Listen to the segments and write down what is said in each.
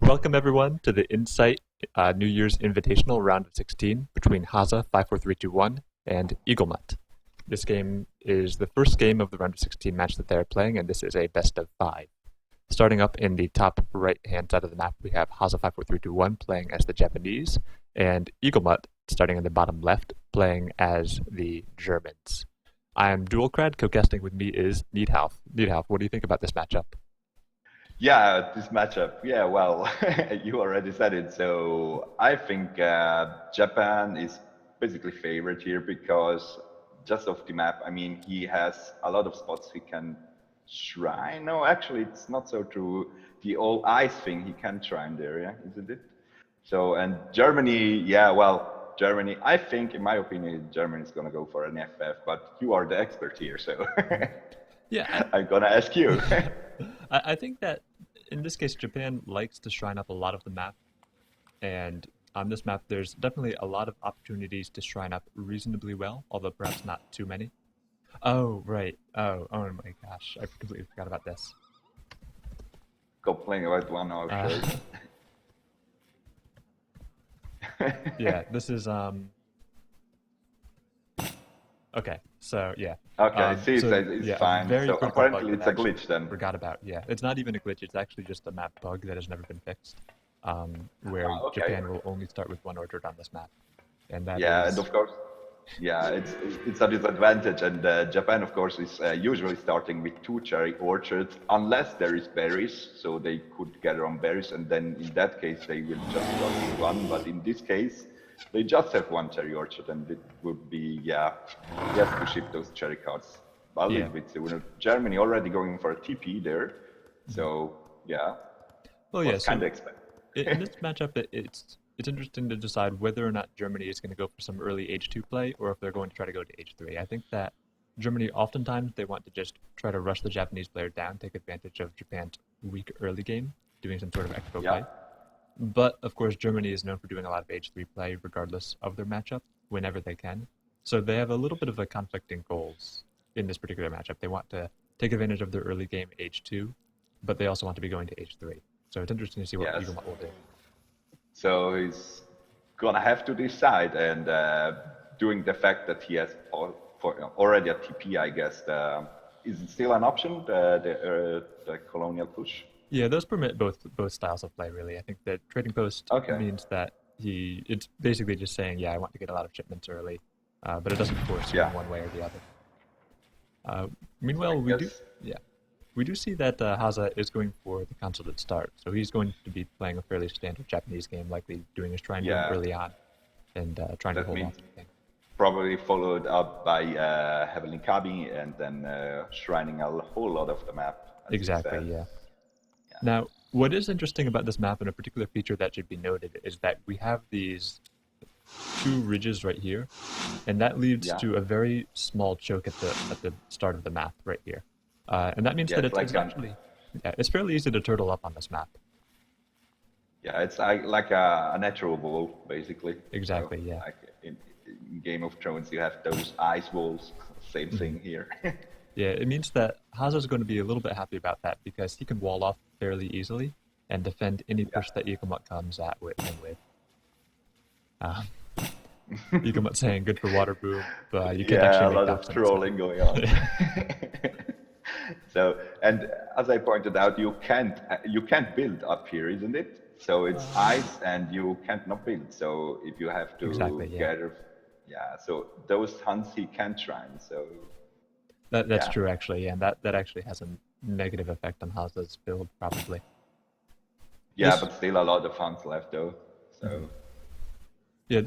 Welcome everyone to the Insight New Year's Invitational round of 16 between Hazza54321 and Eaglemut. This game is the first game of the round of 16 match that they're playing, and this is a best of 5. Starting up in the top right-hand side of the map, we have Hazza54321 playing as the Japanese, and Eaglemut, starting in the bottom left, playing as the Germans. I'm Duolckrad, co-casting with me is Niedhalf. Niedhalf, what do you think about this matchup? Yeah, this matchup. Yeah, well, you already said it. So I think Japan is basically favored here because just of the map. I mean, he has a lot of spots he can shrine. No, actually, it's not so true. The all ice thing he can shrine there, yeah, isn't it? So, and Germany, yeah, well, Germany, I think, in my opinion, Germany is going to go for an FF, but you are the expert here, so Yeah, I'm going to ask you. I think that in this case, Japan likes to shrine up a lot of the map, and on this map, there's definitely a lot of opportunities to shrine up reasonably well, although perhaps not too many. Oh, right. Oh my gosh, I completely forgot about this. Complaining about 1 hour shows. Yeah, this is Okay, so yeah. Okay, see, so, it's yeah, fine. very So critical bug apparently that it's I a actually glitch then. forgot about. Yeah, it's not even a glitch. It's actually just a map bug that has never been fixed, where Okay. Japan will only start with one orchard on this map, and that Yeah, and is of course, yeah, it's a disadvantage. And Japan, of course, is usually starting with 2 cherry orchards, unless there is berries, so they could gather on berries, and then in that case they will just start with one. But in this case, they just have 1 cherry orchard, and it would be he has to ship those cherry cards a yeah. little bit sooner. Germany already going for a TP there, so yeah, Well, yeah. was kind So of expected. in this matchup, it's interesting to decide whether or not Germany is going to go for some early H2 play, or if they're going to try to go to H3. I think that Germany oftentimes they want to just try to rush the Japanese player down, take advantage of Japan's weak early game, doing some sort of expo Yeah. play. But of course, Germany is known for doing a lot of H3 play regardless of their matchup, whenever they can. So they have a little bit of a conflicting goals in this particular matchup. They want to take advantage of their early game H2, but they also want to be going to H3. So it's interesting to see what Yes. Eaglemut will do. So he's gonna have to decide, and doing the fact that he has already a TP, I guess, is it still an option, the colonial push? Yeah, those permit both styles of play, really. I think that trading post Okay. means that it's basically just saying, yeah, I want to get a lot of shipments early, but it doesn't force you Yeah. in one way or the other. So Meanwhile, I guess, we do see that Hazza is going for the consulate start, so he's going to be playing a fairly standard Japanese game, likely doing his shrine game yeah, early on and trying to that hold means off the game. probably followed up by Heavenly Kabi and then shrining a whole lot of the map, as you Exactly, said. yeah. Yeah. Now, what is interesting about this map, and a particular feature that should be noted, is that we have these 2 ridges right here, and that leads Yeah. to a very small choke at the start of the map right here. And that means Yeah, that it's like it's actually it's fairly easy to turtle up on this map. yeah, it's like a natural wall, basically. Exactly, So, yeah. like in Game of Thrones, you have those ice walls. Same thing here. Yeah, it means that Hazza is going to be a little bit happy about that because he can wall off fairly easily and defend any push that Eaglemut comes at with him with. Eaglemut saying good for water boom, but you can't Yeah, actually a make lot of docks on this trolling map. going on. So, and as I pointed out, you can't build up here, isn't it? So it's ice, and you can't not build. So if you have to Exactly, yeah. gather, yeah. So those hunts he can't shrine. So That's yeah, true actually, yeah, and that actually has a negative effect on Hazza's build probably. yeah, This but still a lot of hunts left though. So Yeah,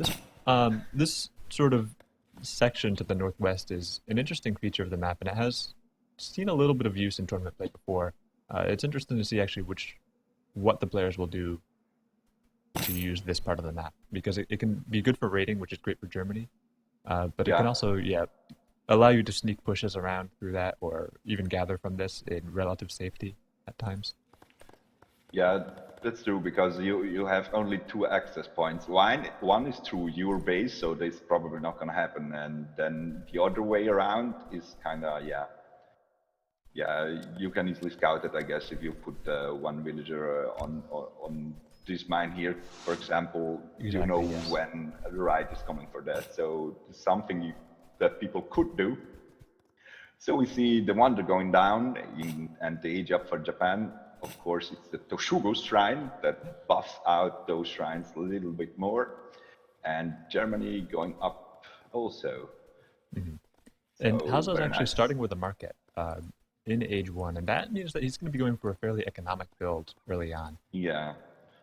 this sort of section to the northwest is an interesting feature of the map, and it has seen a little bit of use in tournament play before. It's interesting to see actually what the players will do to use this part of the map because it can be good for raiding, which is great for Germany, but it can yeah, also allow you to sneak pushes around through that or even gather from this in relative safety at times. yeah, that's true because you have only 2 access points. One is through your base, so that's probably not gonna happen, and then the other way around is kind of yeah, you can easily scout it, I guess, if you put one villager on this mine here, for example. Exactly, you know yes. when the right is coming for that. So it's something that people could do. So we see the wonder going down and the age up for Japan. Of course, it's the Toshugo shrine that buffs out those shrines a little bit more. And Germany going up also. And So Hazza is very actually nice. starting with a market in age 1, and that means that he's going to be going for a fairly economic build early on. Yeah.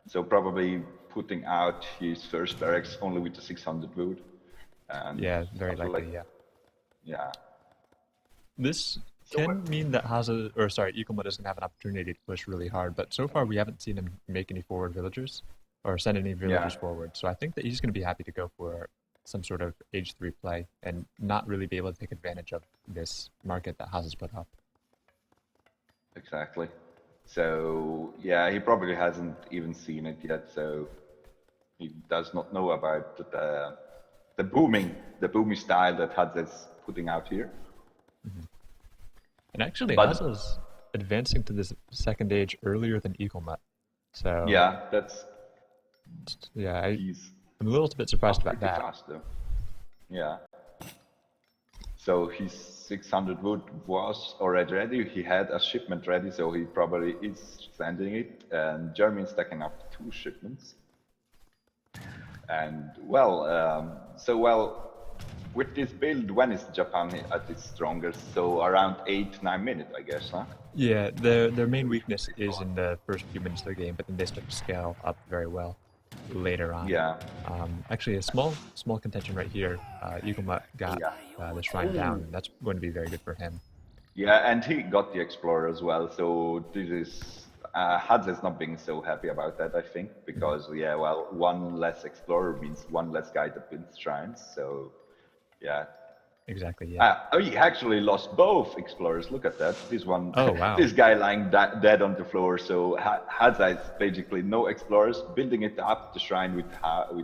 So probably putting out his first barracks only with the 600 wood. And Yeah, very after like, likely, yeah. yeah. This So what? can mean that Eaglemut is going to have an opportunity to push really hard, but so far we haven't seen him make any forward villagers or send any Yeah, villagers forward. So I think that he's going to be happy to go for some sort of age 3 play and not really be able to take advantage of this market that Hazza's put up. exactly. So yeah, he probably hasn't even seen it yet. So he does not know about the booming style that Hadz is putting out here. And actually, But Hazza's advancing to this second age earlier than Eaglemut. So yeah, that's yeah, he's I'm a little bit surprised up about pretty that. fast though. Yeah. So his 600 wood was already ready. He had a shipment ready, so he probably is sending it. And Germany's stacking up 2 shipments. And with this build, when is Japan at its strongest? So around 8-9 minutes, I guess, huh? Yeah, their main weakness is in the first few minutes of the game, but then they start to scale up very well later on. Yeah. Actually, a small contention right here. Eaglemut got the shrine down, and that's going to be very good for him. Yeah, and he got the Explorer as well. So this is Hadz is not being so happy about that, I think, because yeah, well, one less Explorer means one less guy that builds shrines. So yeah. Exactly, yeah. He actually lost both Explorers. Look at that. This one, Oh, wow. this guy lying dead on the floor. So Hadza is basically no Explorers, building it up the shrine with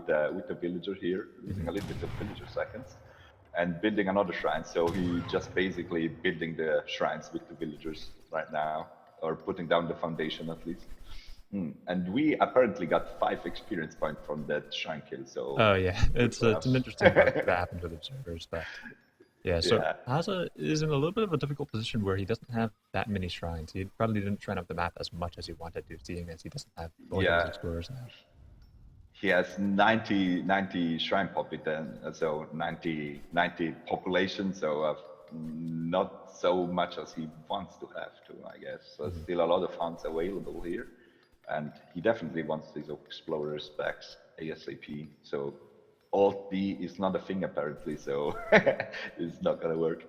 the villager here, losing a little bit of villager seconds, and building another shrine. So he just basically building the shrines with the villagers right now, or putting down the foundation at least. And we apparently got 5 experience points from that shrine kill. So Oh, yeah. It's an interesting bug that happens with observers, but yeah. So yeah. Hazza is in a little bit of a difficult position where he doesn't have that many shrines. He probably didn't shrine up the map as much as he wanted to, seeing as he doesn't have all those explorers now. He has 90 shrine popit, and so 90 population, so not so much as he wants to have to, I guess. So still a lot of funds available here, and he definitely wants these explorers back ASAP. So Alt D is not a thing apparently, so it's not gonna work.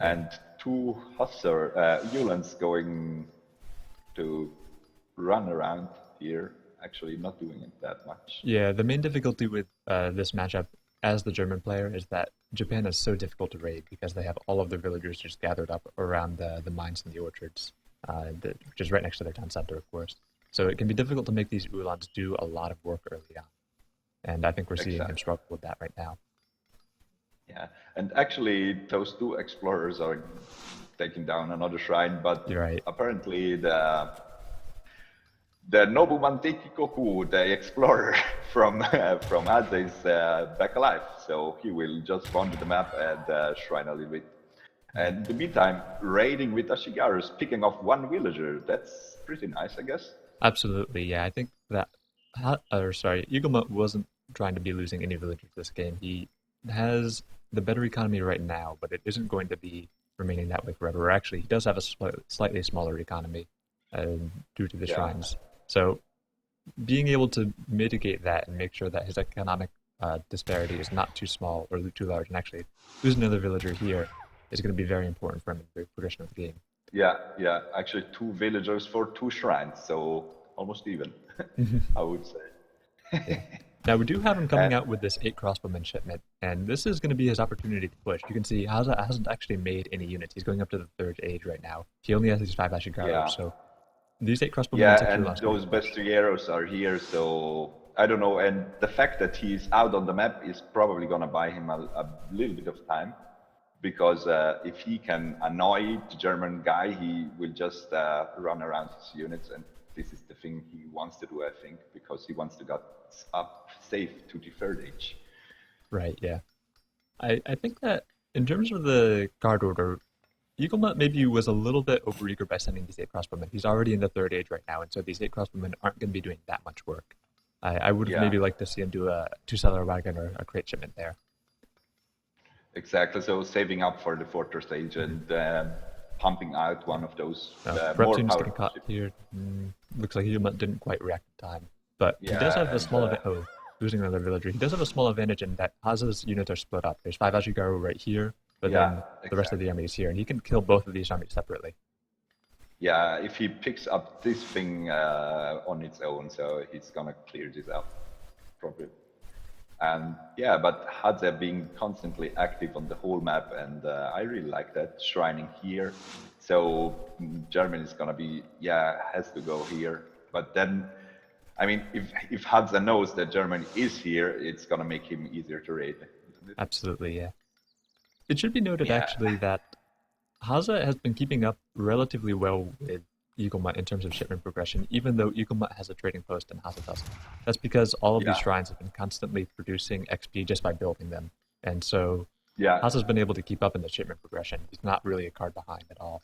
And 2 Husser Yulans going to run around here, actually not doing it that much. Yeah, the main difficulty with this matchup as the German player is that Japan is so difficult to raid because they have all of their villagers just gathered up around the mines and the orchards, which is right next to their town center, of course. So it can be difficult to make these Ulans do a lot of work early on. And I think we're seeing him struggle with that right now. Yeah, and actually those 2 explorers are taking down another shrine, but apparently the nobleman Teikikoku, the explorer from Hadza, is back alive. So he will just wander the map and shrine a little bit. And in the meantime, raiding with Ashigarus, picking off 1 villager. That's pretty nice, I guess. Absolutely, yeah. I think that Eaglemut wasn't trying to be losing any villagers this game. He has the better economy right now, but it isn't going to be remaining that way forever. Actually, he does have a slightly smaller economy due to the shrines. So being able to mitigate that and make sure that his economic disparity is not too small or too large, and actually lose another villager here is going to be very important for him in the progression of the game. Yeah. Actually, 2 villagers for 2 shrines, so almost even, I would say. Yeah. Now, we do have him coming out with this 8 crossbowmen shipment, and this is going to be his opportunity to push. You can see Hazza hasn't actually made any units. He's going up to the 3rd age right now. He only has these 5 Ashigaru, so these 8 crossbowmen... Yeah, and those Bestiaros are here, so I don't know. And the fact that he's out on the map is probably going to buy him a little bit of time. because if he can annoy the German guy, he will just run around his units, and this is the thing he wants to do, I think, because he wants to get up safe to the third age. Right, yeah. I think that in terms of the card order, Eaglemut maybe was a little bit overeager by sending these 8 crossbowmen. He's already in the third age right now, and so these 8 crossbowmen aren't going to be doing that much work. I would have maybe liked to see him do a 2-cellar wagon or a crate shipment there. Exactly, so saving up for the fourth stage and pumping out one of those more Reptune's powerful getting caught here. Looks like Eaglemut didn't quite react in time. But he does have a small advantage. Losing another villager. He does have a small advantage in that Hazza's units are split up. There's 5 Ashigaru right here, but then the rest of the army is here, and he can kill both of these armies separately. Yeah, if he picks up this thing on its own, so he's gonna clear this out, probably. And yeah, but Hazza being constantly active on the whole map, and I really like that, shrining here. So Germany is gonna be, has to go here. But then, I mean, if Hazza knows that Germany is here, it's gonna make him easier to raid. Absolutely, yeah. It should be noted actually that Hazza has been keeping up relatively well with Eaglemut in terms of shipment progression, even though Eaglemut has a trading post and Hazza doesn't. That's because all of these shrines have been constantly producing XP just by building them. And so Hazza's been able to keep up in the shipment progression. He's not really a card behind at all.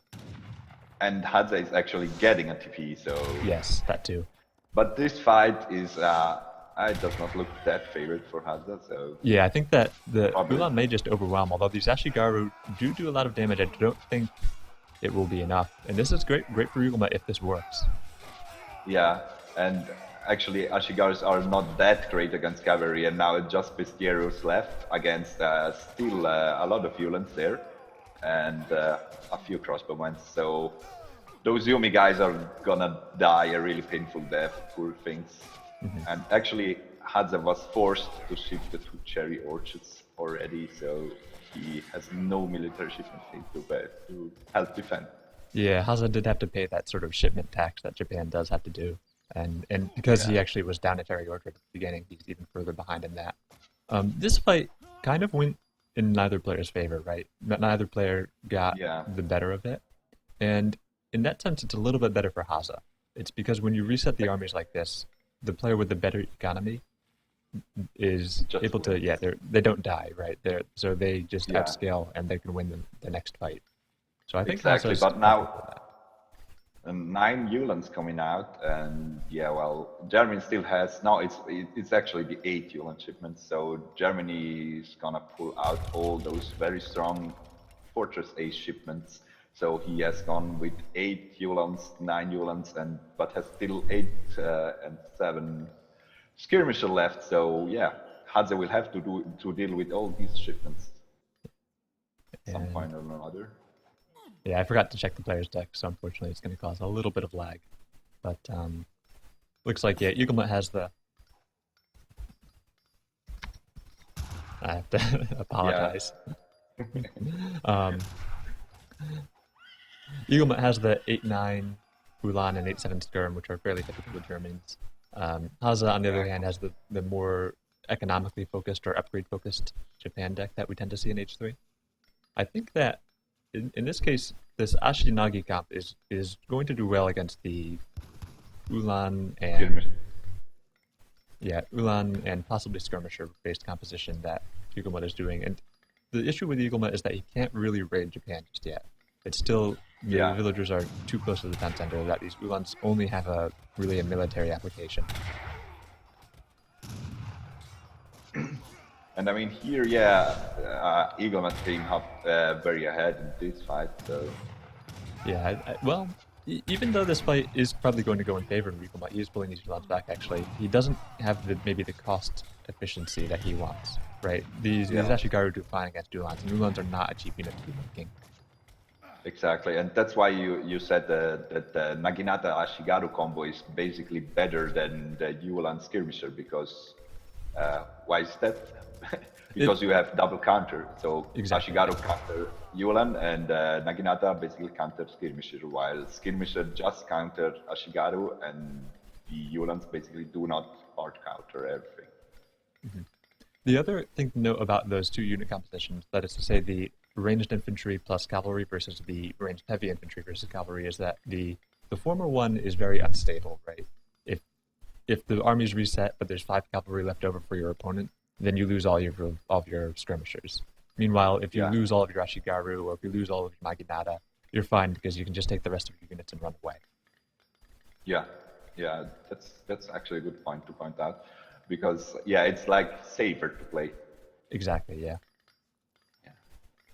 And Hazza is actually getting a TP, so... Yes, that too. But this fight is... it does not look that favored for Hazza, so... Yeah, I think that the Ulan may just overwhelm, although these Ashigaru do a lot of damage. I don't think it will be enough. And this is great for Eaglemut if this works. Yeah, and actually Ashigarus are not that great against cavalry, and now it's just Bestieros left against still a lot of Ulans there, and a few crossbowmen. So those Yumi guys are gonna die a really painful death, poor things. And actually Hazza was forced to ship the 2 cherry orchards already, so he has no military shipment to help defend. Yeah, Hazza did have to pay that sort of shipment tax that Japan does have to do. And because he actually was down at Terry Orchard at the beginning, he's even further behind in that. This fight kind of went in neither player's favor, right? Neither player got the better of it. And in that sense, it's a little bit better for Hazza. It's because when you reset the armies like this, the player with the better economy is just able to, they don't die, right? So they just upscale and they can win the next fight. So I think exactly, but now 9 Ulans coming out, and Germany still has, now it's actually the 8 Ulan shipments, so Germany is gonna pull out all those very strong Fortress Ace shipments. So he has gone with 8 Ulans, 9 Ulans, but has still 8 and 7 skirmisher left. So Hazza will have to deal with all these shipments at some point or another. Yeah, I forgot to check the player's deck, so unfortunately it's going to cause a little bit of lag. But looks like Eaglemut has the. I have to apologize. Eaglemut has the 8-9 Ulan and 8-7 Skirm, which are fairly typical of Germans. Hazza, on the other hand, has the more economically focused or upgrade-focused Japan deck that we tend to see in H3. I think that, in this case, this Ashinagi comp is going to do well against the Ulan and... Ulan and possibly Skirmisher-based composition that Eaglemut is doing. And the issue with Eaglemut is that he can't really raid Japan just yet. It's still, the villagers are too close to the town center that these Ulans only have a military application. And I mean here, Eaglemut being up very ahead in this fight, so... Yeah, well, even though this fight is probably going to go in favor of Eaglemut, he is pulling these Ulans back actually. He doesn't have maybe the cost efficiency that he wants, right? These Ashigaru do fine against Ulans, and Ulans are not a cheap unit to be making. Exactly, and that's why you said that the Naginata Ashigaru combo is basically better than the Ulan Skirmisher, because why is that? Because you have double counter, so Ashigaru counter Ulan and Naginata basically counter Skirmisher, while Skirmisher just counter Ashigaru and the Ulans basically do not hard counter everything. The other thing to note about those 2 unit compositions, that is to say the ranged infantry plus cavalry versus the ranged heavy infantry versus cavalry is that the former one is very unstable, right? If the army's reset but there's 5 cavalry left over for your opponent, then you lose all of your skirmishers. Meanwhile, if you lose all of your Ashigaru or if you lose all of your Naginata, you're fine because you can just take the rest of your units and run away. Yeah, that's actually a good point to point out, because it's like safer to play. Exactly, yeah.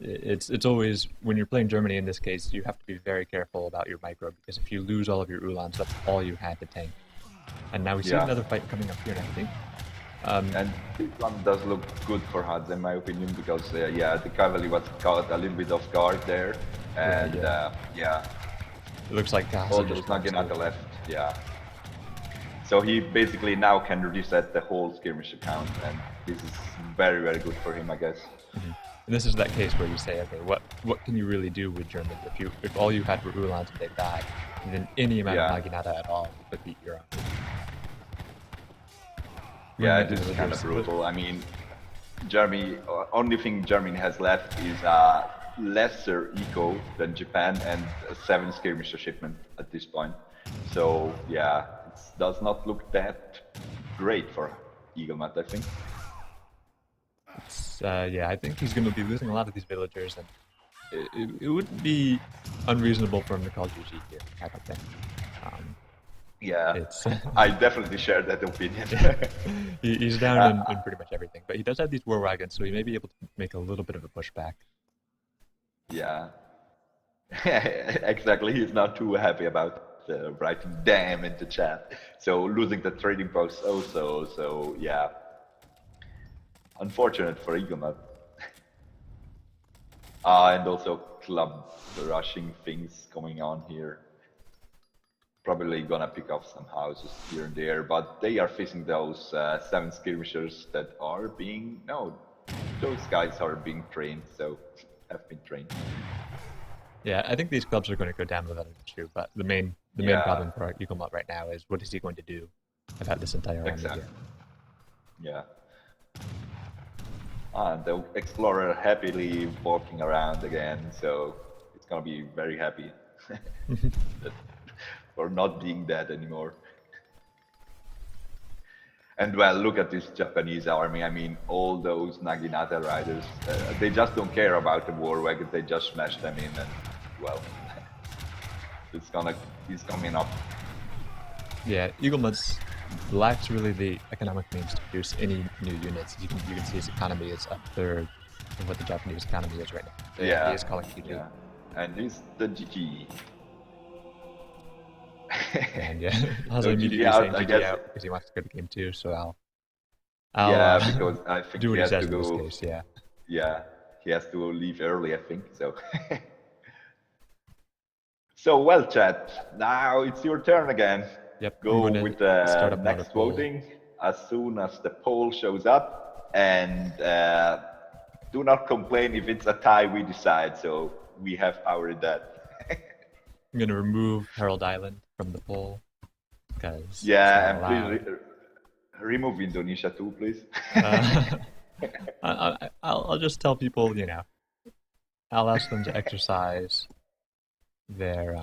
It's always, when you're playing Germany in this case, you have to be very careful about your micro, because if you lose all of your Ulans, that's all you had to tank. And now we see another fight coming up here, I think. And this one does look good for Hazza, in my opinion, because the cavalry was caught a little bit off guard there, and it looks like all those Naginata left. So he basically now can reset the whole skirmish account, and this is very, very good for him, I guess. Mm-hmm. And this is that case where you say, okay, what can you really do with Germany? If all you had were Ulans and they died, then any amount of Naginata at all could beat your own. Yeah, this is kind of brutal. I mean, Germany, only thing Germany has left is a lesser eco than Japan and 7 skirmisher shipment at this point. So yeah, it does not look that great for Eaglemut, I think. I think he's going to be losing a lot of these villagers, and it wouldn't be unreasonable for him to call GG here, I don't think. I definitely share that opinion. He's down in pretty much everything, but he does have these war wagons, so he may be able to make a little bit of a pushback. Yeah, exactly. He's not too happy about writing "damn" into chat. So losing the trading post also. So yeah, unfortunate for Eaglemut. And also club rushing things going on here. Probably gonna pick up some houses here and there, but they are facing those 7 skirmishers that are being those guys are being trained, so have been trained. Yeah, I think these clubs are going to go down without an issue, but the main problem for Eaglemut right now is what is he going to do about this entire army here? Yeah. And the explorer happily walking around again, so it's gonna be very happy for not being dead anymore. And well, look at this Japanese army. I mean, all those Naginata riders, they just don't care about the war wagons, they just smash them in, and well, he's coming up. Yeah, Eaglemut lacks really the economic means to produce any new units. You can see his economy is a third of what the Japanese economy is right now. He is calling GG. Yeah, and he's the GG. And Hazza immediately saying GG out because he wants to go to game 2. So I'll because I think do what he has says to go. In this case, yeah, he has to leave early, I think. So, so well, chat. Now it's your turn again. Yep. Go with the next voting as soon as the poll shows up, and do not complain if it's a tie. We decide, so we have power in that. I'm gonna remove Herald Island from the poll because and please remove Indonesia too, please. I'll just tell people, I'll ask them to exercise their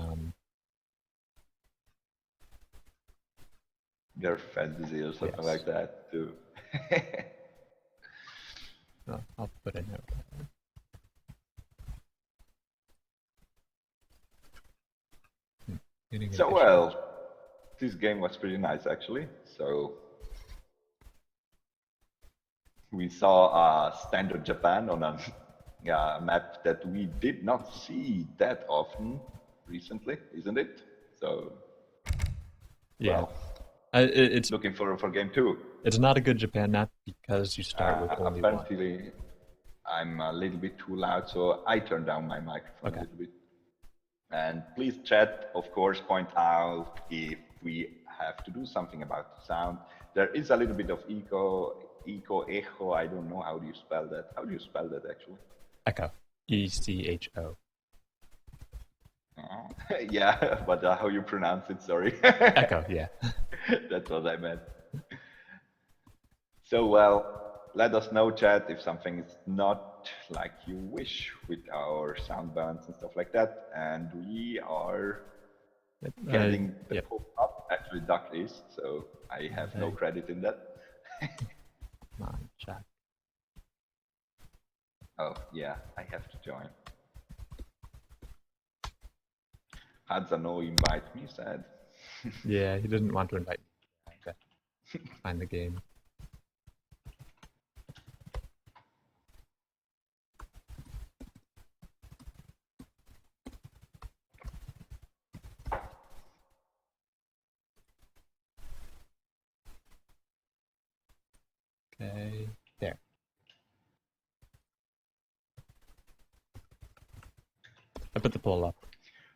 fantasy or something like that too. I'll put a note. So well, this game was pretty nice actually. So we saw standard Japan on a map that we did not see that often recently, isn't it? So it's looking forward for game 2. It's not a good Japan map because you start with only apparently one. I'm a little bit too loud, so I turned down my microphone a little bit. And please chat, of course, point out if we have to do something about the sound. There is a little bit of echo, I don't know how do you spell that. How do you spell that actually? Echo. E-C-H-O. Yeah, but how you pronounce it, sorry. Echo, yeah. That's what I meant. So, well, let us know, chat, if something is not not like you wish with our sound bands and stuff like that. And we are getting the Yep. pull up. Actually, Duck is, so I have no credit in that. Come on, chat. Oh, yeah, I have to join. Hazza no invite me, said. Yeah, he didn't want to invite me. Okay. Find the game. Okay, there. I put the poll up.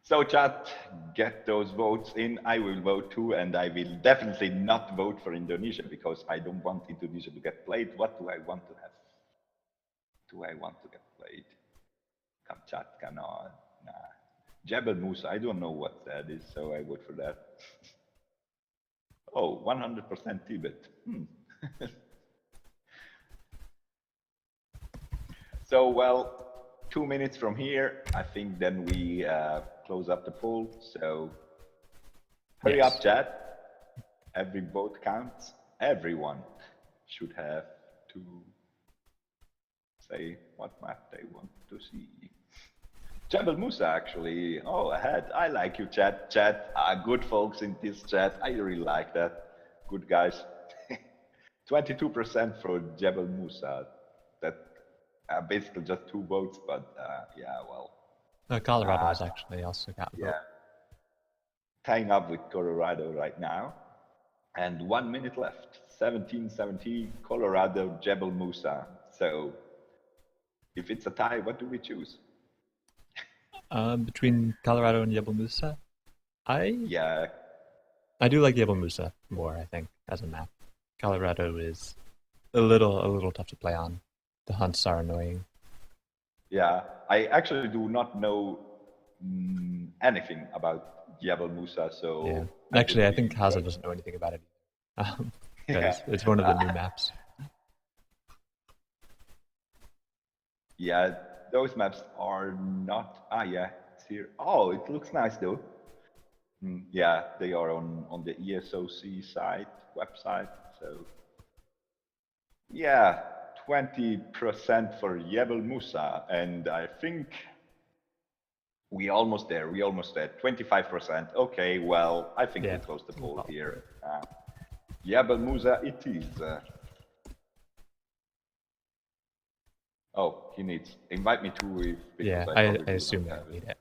So chat, get those votes in. I will vote too, and I will definitely not vote for Indonesia because I don't want Indonesia to get played. What do I want to have? Do I want to get played? Come chat, come on. Nah. Jebel Musa, I don't know what that is, so I vote for that. Oh, 100% Tibet. So, well, 2 minutes from here, I think then we close up the poll. So hurry up, chat. Every vote counts. Everyone should have to say what map they want to see. Jebel Musa, actually. Oh, ahead. I like you, chat. Chat, good folks in this chat. I really like that. Good guys. 22% for Jebel Musa. That basically just 2 votes, but yeah, well. Colorado has actually also got a vote. Yeah. Tying up with Colorado right now. And 1 minute left. 17-17, Colorado, Jebel Musa. So if it's a tie, what do we choose? Between Colorado and Jebel Musa, I do like Jebel Musa more, I think, as a map. Colorado is a little tough to play on. The hunts are annoying. Yeah, I actually do not know anything about Jebel Musa, so... Yeah. Actually, I think Hazza doesn't know anything about it because it's one of the new maps. Yeah, those maps are not... yeah, it's here. Oh, it looks nice, though. Yeah, they are on the ESOC site, website, so... Yeah, 20% for Jebel Musa, and I think we almost there. 25%. Okay, well, I think we close the poll here. Jebel Musa it is. Oh, he needs. Invite me too, because I assume that need it.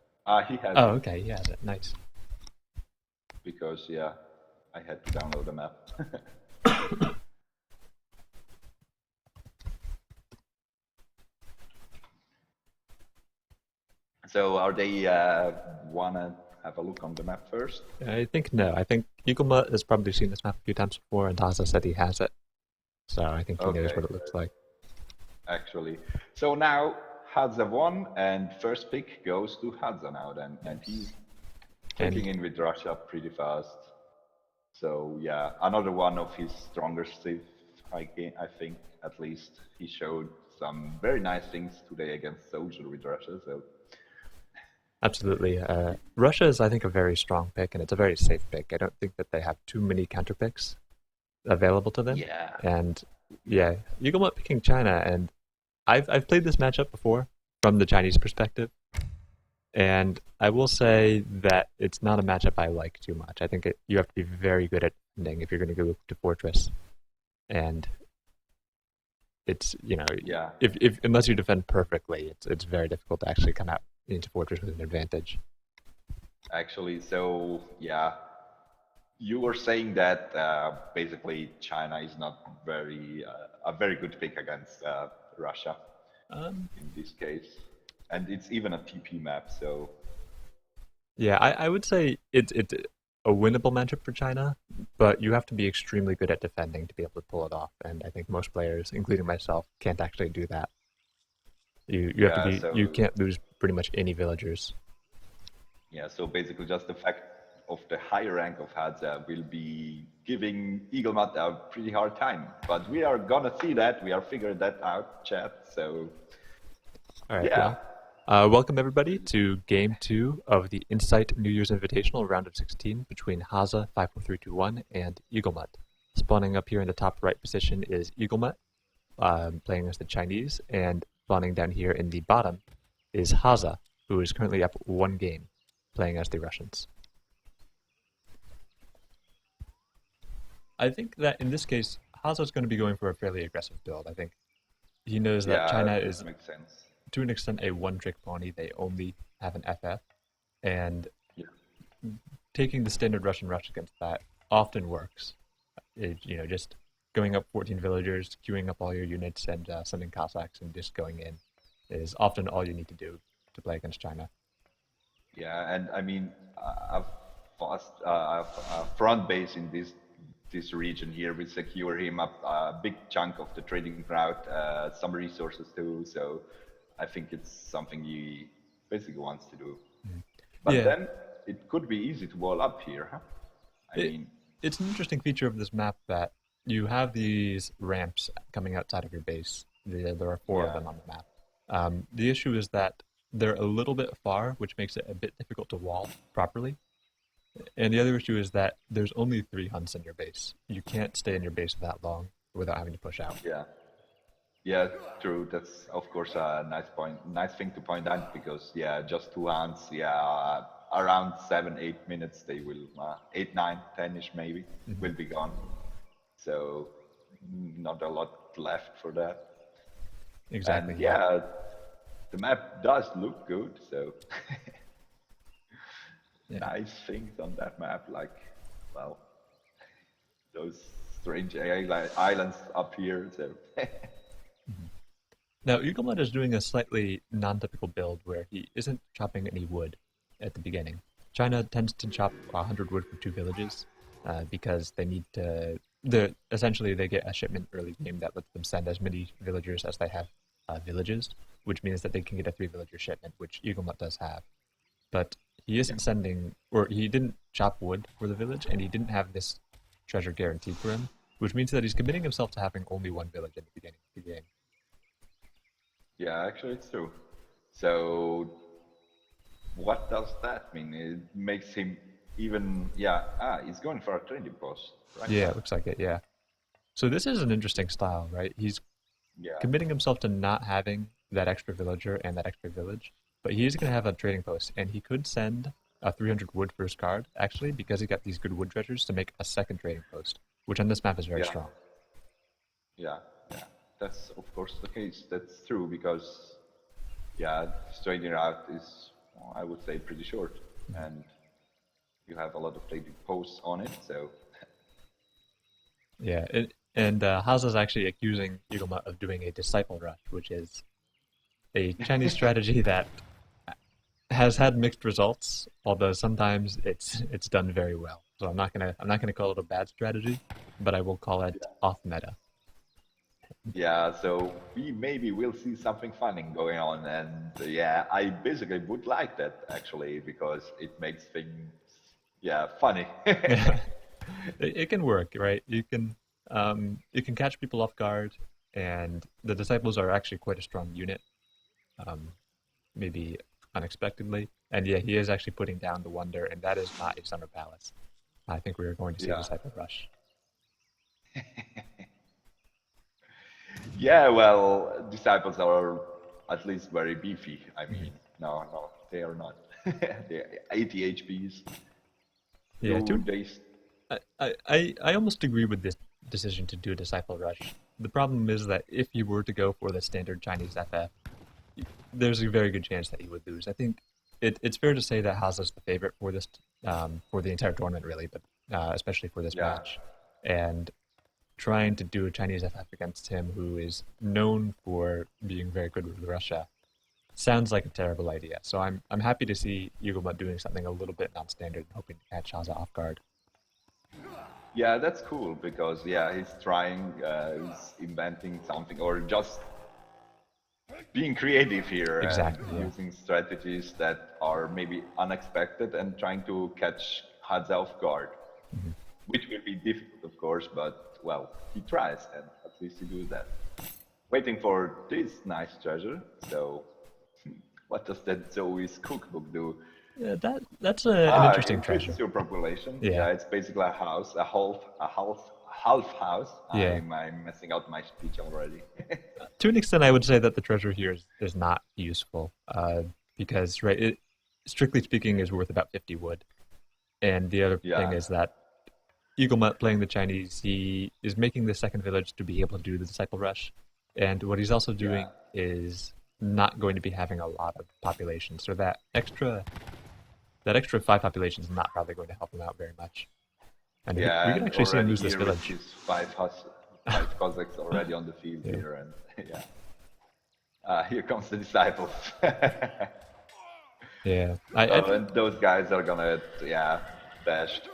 He has. Oh, okay, he has it. Nice. Because yeah, I had to download the map. So are they wanna have a look on the map first? I think no. I think Eaglemut has probably seen this map a few times before, and Hazza said he has it. So I think he knows what it looks like. Actually. So now Hazza won, and first pick goes to Hazza now then. And he's taking in with Russia pretty fast. So yeah, another one of his stronger Civ, I think, at least. He showed some very nice things today against Soldier with Russia, so... Absolutely. Russia is, I think, a very strong pick, and it's a very safe pick. I don't think that they have too many counter picks available to them. Yeah. And yeah, Eaglemut picking China, and I've played this matchup before from the Chinese perspective, and I will say that it's not a matchup I like too much. I think you have to be very good at defending if you're going to go to Fortress, and it's if unless you defend perfectly, it's very difficult to actually come out into Fortress with an advantage. Actually, so yeah, you were saying that basically China is not a very good pick against Russia in this case, and it's even a TP map. So yeah, I would say it's a winnable matchup for China, but you have to be extremely good at defending to be able to pull it off. And I think most players, including myself, can't actually do that. You have to be. You can't lose pretty much any villagers. Yeah, so basically just the fact of the higher rank of Hazza will be giving Eaglemut a pretty hard time. But we are gonna see that. We are figuring that out, chat. So All right, Yeah, welcome everybody to Game 2 of the Insight New Year's Invitational round of 16 between Hazza54321 and Eaglemut. Spawning up here in the top right position is Eaglemut, playing as the Chinese, and spawning down here in the bottom is Hazza, who is currently up one game, playing as the Russians. I think that in this case, Hazza is going to be going for a fairly aggressive build. I think he knows that yeah, China that is, makes sense. to an extent, a one-trick pony. They only have an FF, and Yeah, taking the standard Russian rush against that often works. Just going up 14 villagers, queuing up all your units, and sending Cossacks and just going in is often all you need to do to play against China. yeah, and I mean, a front base in this region here will secure him up a big chunk of the trading route, some resources too. So I think it's something he basically wants to do. But Yeah, then it could be easy to wall up here, huh? I it, mean, it's an interesting feature of this map that you have these ramps coming outside of your base. There are four of yeah, them on the map. The issue is that they're a little bit far, which makes it a bit difficult to wall properly. And the other issue is that there's only three hunts in your base. You can't stay in your base that long without having to push out. yeah. Yeah, true. That's of course a nice thing to point out because yeah, just two hands. Yeah, around 7, 8 minutes they will 8, 9, 10ish maybe Mhm. will be gone. So not a lot left for that. Exactly, And yeah. yeah, the map does look good. So Yeah. nice things on that map, like well those strange islands up here. So Mhm. Now, Eaglemut is doing a slightly non-typical build where he isn't chopping any wood at the beginning. China tends to chop 100 wood for two villages because they need to. Essentially, they get a shipment early game that lets them send as many villagers as they have villages, which means that they can get a three-villager shipment, which Eaglemut does have. But he yeah. isn't sending, or he didn't chop wood for the village, and he didn't have this treasure guaranteed for him, which means that he's committing himself to having only one village at the beginning of the game. Yeah, actually, it's true. So, what does that mean? It makes him even, yeah, he's going for a trading post, right? Yeah, it looks like it. Yeah. So this is an interesting style, right? He's Yeah, committing himself to not having that extra villager and that extra village, but he is going to have a trading post, and he could send a 300 wood for his card, actually, because he got these good wood treasures to make a second trading post, which on this map is very yeah, strong. yeah, yeah. That's of course the case. That's true because, yeah, his trading route is, well, I would say, pretty short, Mhm. and you have a lot of trading posts on it. So, Yeah, and Haza's actually accusing Eaglemut of doing a disciple rush, which is a Chinese strategy that has had mixed results, although sometimes it's done very well. So I'm not gonna call it a bad strategy, but I will call it off meta. yeah, so we maybe will see something funny going on, and yeah, I basically would like that actually because it makes things, yeah, funny. Yeah, it can work, right? You can catch people off guard, and the disciples are actually quite a strong unit, um, maybe unexpectedly. And yeah, he is actually putting down the wonder, and that is not a summer palace. I think we are going to see a Yeah, disciple rush. yeah. Well, disciples are at least very beefy. I Mhm. mean, no, they are not. They're 80 HPs. Yeah, Do they? I almost agree with this decision to do a disciple rush. The problem is that if you were to go for the standard Chinese FF, there's a very good chance that you would lose. I think it's fair to say that Haza's the favorite for this for the entire tournament, really, but especially for this Yeah, match. And trying to do a Chinese FF against him, who is known for being very good with Russia, sounds like a terrible idea. So I'm happy to see Eaglemut doing something a little bit non-standard, hoping to catch Haza off guard. yeah. That's cool because yeah, he's trying, he's inventing something or just being creative here and Exactly. Yeah. using strategies that are maybe unexpected and trying to catch Hadza off guard, Mhm. which will be difficult, of course, but well, he tries and at least he does that. Waiting for this nice treasure, so What does that Zoe's cookbook do? Yeah, that's an interesting treasure. Increases your population. Yeah. Yeah, it's basically a house, a half house. Yeah. I'm messing out my speech already. To an extent, I would say that the treasure here is not useful, because right, it strictly speaking is worth about 50 wood. And the other thing Yeah, is that Eaglemut playing the Chinese, he is making the second village to be able to do the disciple rush, and what he's also yeah, doing is not going to be having a lot of population, so that extra 5 population is not probably going to help him out very much. And we yeah. can And actually see him already lose this here with village. his five Cossacks already on the field Yeah. here, and yeah. Here comes the disciples. Yeah, I Oh, think and those guys are gonna, yeah, bashed.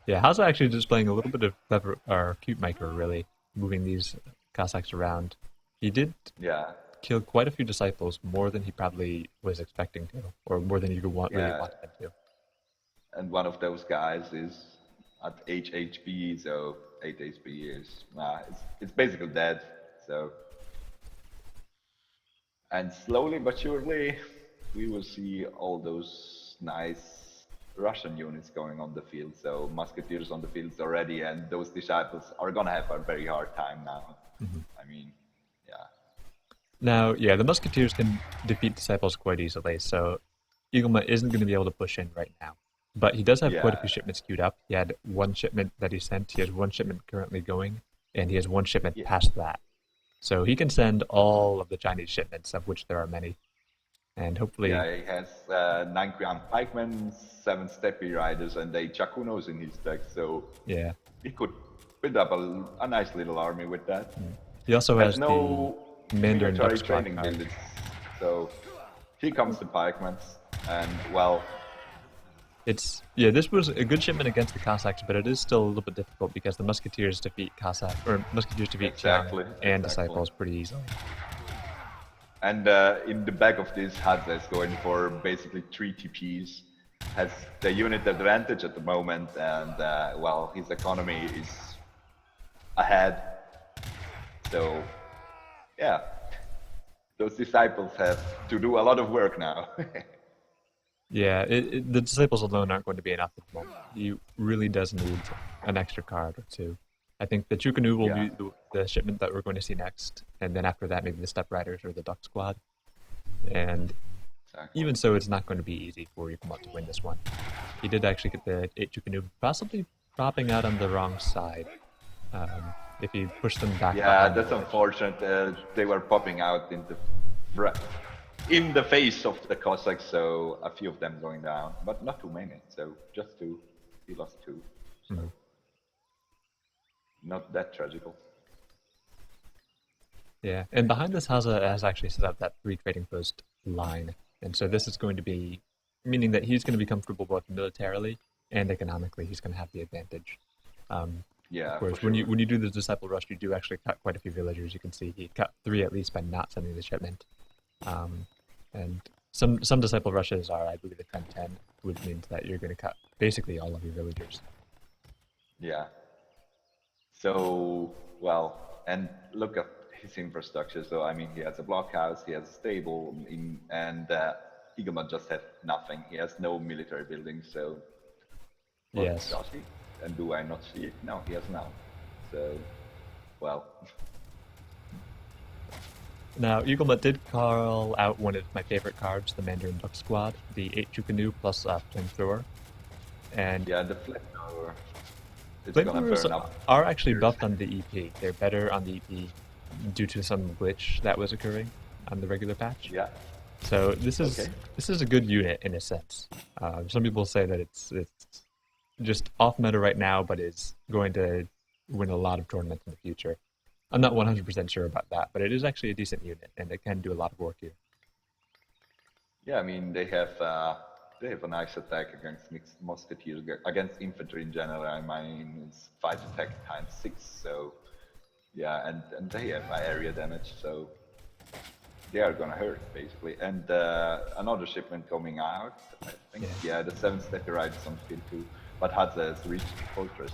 yeah, Hazza actually displaying a little bit of clever or cute micro, really moving these Cossacks around. He did Yeah, kill quite a few disciples, more than he probably was expecting to, or more than he really yeah. wanted him to. And one of those guys is at 8 HP, so 8 HP is, it's basically dead. So, and slowly but surely, we will see all those nice Russian units going on the field. So musketeers on the fields already, and those disciples are gonna have a very hard time now. I mean, yeah, Now, yeah, the Musketeers can defeat disciples quite easily, so Eaglemut isn't going to be able to push in right now. But he does have quite a yeah, few shipments queued up. He had one shipment that he sent, he has one shipment currently going, and he has one shipment yeah. past that. So he can send all of the Chinese shipments, of which there are many. And hopefully, Yeah, he has 9 Grand Pikemen, 7 Steppe Riders, and 8 Chakunos in his deck, so yeah. he could build up a nice little army with that. He also Has has the no Mandarin Duck military Squad training card. buildings, so here comes the Pikemen, and well, Yeah, this was a good shipment against the Cossacks, but it is still a little bit difficult because the Musketeers defeat Chiang exactly, and exactly. Disciples pretty easily. And in the back of this, Hadza is going for basically 3 TPs, has the unit advantage at the moment, and well, his economy is ahead. So, yeah, those disciples have to do a lot of work now. Yeah, the Disciples alone aren't going to be enough at the moment. He really does need an extra card or two. I think the Chukanu will Yeah, be the shipment that we're going to see next, and then after that, maybe the Step Riders or the Duck Squad. And exactly. even so, it's not going to be easy for Eaglemut to win this one. He did actually get the 8 Chukanu, possibly dropping out on the wrong side. If he pushed them back Yeah, behind the that's village. unfortunate. They were popping out in the face of the Cossacks, so a few of them going down, but not too many. So just 2. He lost 2. So not that tragical. Yeah, and behind this, Hazza has actually set up that 3 trading post line, and so this is going to be meaning that he's going to be comfortable both militarily and economically. He's going to have the advantage. Yeah, Of course, for when sure. you do the disciple rush, you do actually cut quite a few villagers. You can see he cut 3 at least by not sending the shipment, and some disciple rushes are, I believe, a 10-10, which means that you're going to cut basically all of your villagers. Yeah. So, well, and look at his infrastructure. So, I mean, he has a blockhouse, he has a stable, and Eaglemut just had nothing. He has no military buildings. So, what Yes. does he? And do I not see it? No, he has none. So, well, Now, Eaglemut did call out one of my favorite cards, the Mandarin Duck Squad, the 8 Chukanu plus Flamethrower. And yeah, the flamethrower, it's gonna Flamethrowers burn up. are actually Fierce. buffed on the EP. They're better on the EP due to some glitch that was occurring on the regular patch. Yeah, So this okay. is a good unit in a sense. Some people say that it's just off meta right now, but is going to win a lot of tournaments in the future. I'm not 100% sure about that, but it is actually a decent unit, and it can do a lot of work here. Yeah, I mean they have a nice attack against mixed musketeers, against infantry in general. I mean it's 5 attack times 6, so yeah, and they have area damage, so they are gonna hurt basically. And another shipment coming out, I think. Yeah, the 7 Steppe Riders on field too, but Hadza has reached the fortress.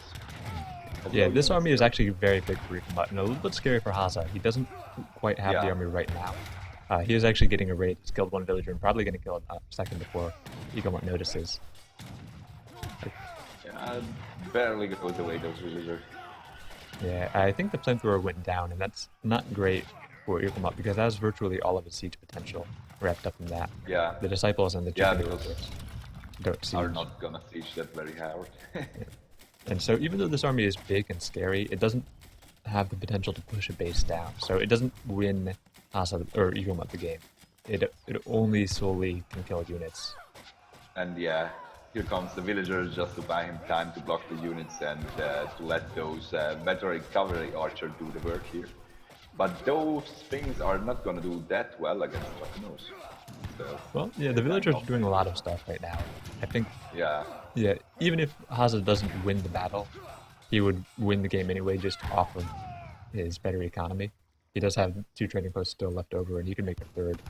Yeah, this army is actually very big for Eaglemut and a little bit scary for Hazza. He doesn't quite have the Yeah. army right now. He is actually getting a raid. He's killed one villager and probably going to kill a second before Eaglemut notices. Yeah, barely goes away, those villagers. Yeah, I think the flamethrower went down, and that's not great for Eaglemut because that has virtually all of his siege potential wrapped up in that. Yeah. The disciples and the Yeah, chicken those don't siege. are not gonna siege that very hard. Yeah. And so even though this army is big and scary, it doesn't have the potential to push a base down. So it doesn't win Hazza or Eaglemut the game. It only solely can kill units. And yeah, here comes the villagers just to buy him time to block the units and to let those veteran cavalry archers do the work here. But those things are not gonna do that well against Draconos. So, well, yeah, the villagers are doing a lot of stuff right now. I think, yeah, even if Hazza doesn't win the battle, he would win the game anyway just off of his better economy. He does have 2 trading posts still left over, and he can make a third